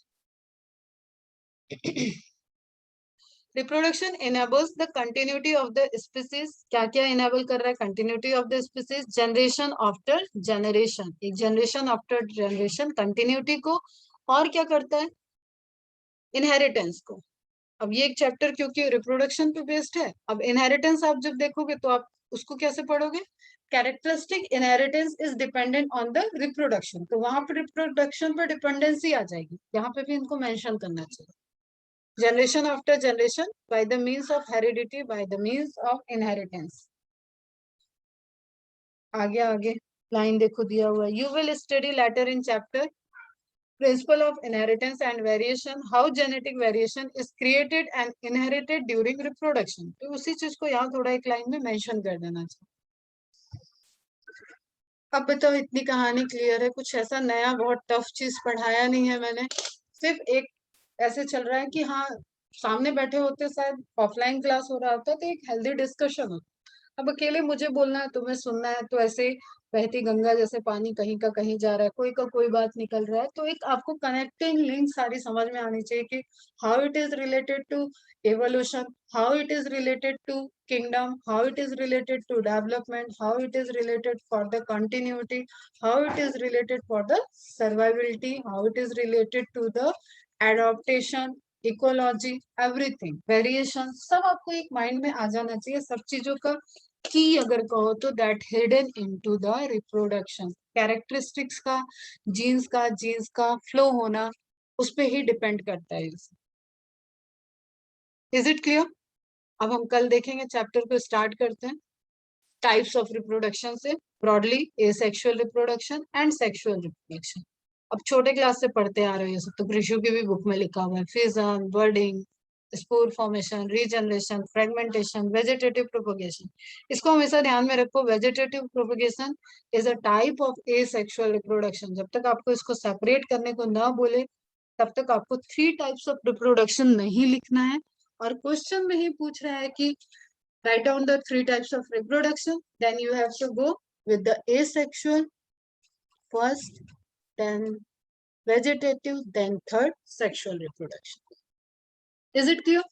Reproduction enables the continuity of the species. क्या क्या enable कर रहा है? Continuity of the species, generation after generation, एक generation after generation continuity को, और क्या करता है? Inheritance को. अब ये एक चैप्टर क्योंकि रिप्रोडक्शन पे बेस्ड है, अब इनहेरिटेंस आप जब देखोगे तो आप उसको कैसे पढ़ोगे? Characteristic inheritance is dependent on the reproduction. तो वहां पर रिप्रोडक्शन पर डिपेंडेंसी आ जाएगी, यहाँ पे भी इनको मेंशन करना चाहिए. Generation after generation by the means of heredity, by the means of inheritance. आगे आगे लाइन देखो दिया हुआ है. You will study later in chapter principle of inheritance and variation, how genetic variation is created and inherited during reproduction. तो उसी चीज को यहाँ थोड़ा एक लाइन में मेंशन कर देना चाहिए. अब बताओ, इतनी कहानी क्लियर है? कुछ ऐसा नया बहुत टफ चीज पढ़ाया नहीं है मैंने, सिर्फ एक ऐसे चल रहा है कि हाँ सामने बैठे होते, शायद ऑफलाइन क्लास हो रहा होता तो एक हेल्दी डिस्कशन होता. अब अकेले मुझे बोलना है, तुम्हें सुनना है, तो ऐसे बहती गंगा जैसे पानी कहीं का कहीं जा रहा है, कोई का कोई बात निकल रहा है. तो एक आपको कनेक्टिंग लिंक सारी समझ में आनी चाहिए कि how it is related to evolution, how it is related to kingdom, how it is related to development, how it is related for the continuity, how it is related for the survivability, how it is related to the adaptation, ecology, everything, variation, सब आपको एक mind में आ जाना चाहिए. सब चीजों का की अगर कहो तो that hidden into the reproduction. Characteristics का, जीन्स का फ्लो होना उस पे ही डिपेंड करता है. Is it clear? अब हम कल देखेंगे, चैप्टर को स्टार्ट करते हैं. टाइप्स ऑफ रिप्रोडक्शन से broadly asexual reproduction and sexual reproduction. अब छोटे क्लास से पढ़ते आ रहे हो ये सब, तो कृषि की भी बुक में लिखा हुआ है. Fission, budding, spore formation, regeneration, fragmentation, vegetative propagation. इसको हमेशा ध्यान में रखो. Vegetative propagation is a type of asexual reproduction. जब तक आपको इसको सेपरेट करने को ना बोले तब तक आपको 3 टाइप्स ऑफ रिप्रोडक्शन नहीं लिखना है. और क्वेश्चन में ही पूछ रहा है कि write down the 3 types of reproduction, then you have to go with the asexual first, then vegetative, then third sexual reproduction. Is it clear?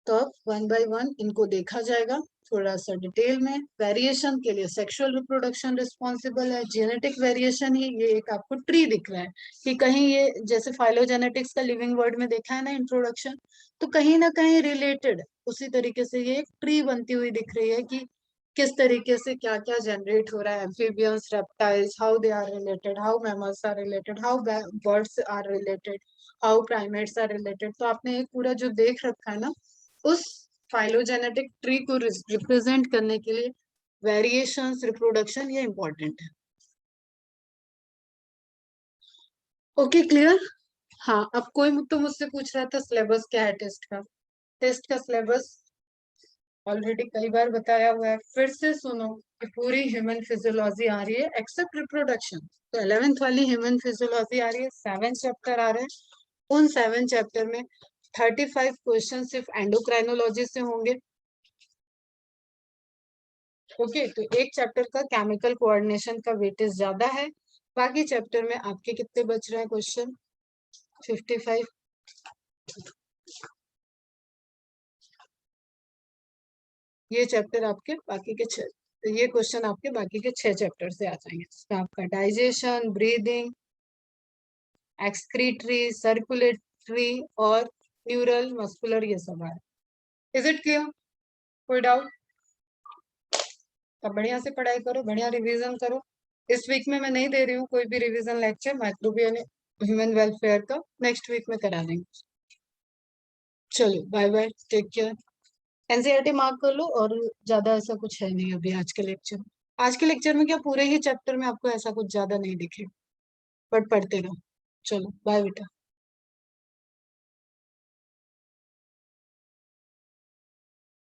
तो अब 1 by 1 इनको देखा जाएगा थोड़ा सा डिटेल में. वेरिएशन के लिए सेक्सुअल रिप्रोडक्शन रिस्पॉन्सिबल है. जेनेटिक वेरिएशन ही, ये एक आपको ट्री दिख रहा है कि कहीं ये जैसे फाइलोजेनेटिक्स का लिविंग वर्ड में देखा है ना इंट्रोडक्शन, तो कहीं ना कहीं रिलेटेड उसी तरीके से ये एक ट्री बनती हुई दिख रही है कि किस तरीके से क्या क्या जनरेट हो रहा है. Amphibians, reptiles, how they are related, how mammals are related, how birds are related, how primates are related. तो आपने एक पूरा जो देख रखा है ना, उस फाइलोजेनेटिक ट्री को रिप्रेजेंट करने के लिए वेरिएशंस, रिप्रोडक्शन, ये इंपॉर्टेंट है. Okay, clear? हाँ, अब कोई तो मुझसे पूछ रहा था सिलेबस क्या है टेस्ट का. टेस्ट का सिलेबस ऑलरेडी कई बार बताया हुआ है. फिर से सुनो कि पूरी ह्यूमन फिजियोलॉजी आ रही है एक्सेप्ट रिप्रोडक्शन. तो 11th वाली ह्यूमन फिजियोलॉजी आ रही है, 7th चैप्टर आ रहा है. उन 7 चैप्टर में 35 क्वेश्चन सिर्फ एंडोक्राइनोलॉजी से होंगे। ओके, तो एक चैप्टर का केमिकल कोऑर्डिनेशन का वेटेज ज्यादा है। बाकी चैप्टर में आपके कितने बच रहे हैं क्वेश्चन? 55। ये चैप्टर आपके बाकी के 6, तो ये क्वेश्चन आपके बाकी के 6 चैप्टर से आ जाएंगे, जिसमें आपका डाइजेशन, ब्रीदिंग, एक्सक्रीटरी, सर्कुलेटरी और न्यूरल मस्कुलर, ये सब है। Is it clear? कोई डाउट? तब बढ़िया से पढ़ाई करो, बढ़िया रिवीजन करो। इस वीक में मैं नहीं दे रही हूँ कोई भी revision lecture microbial human welfare का, नेक्स्ट वीक में करा देंगे। चलो bye bye, take care. NCERT mark कर लो, और ज्यादा ऐसा कुछ है नहीं अभी आज के लेक्चर। आज के लेक्चर में क्या, पूरे ही चैप्टर में आपको ऐसा कुछ ज्यादा नहीं दिखेगा, बट पढ़ते रहो। चलो बाय बेटा।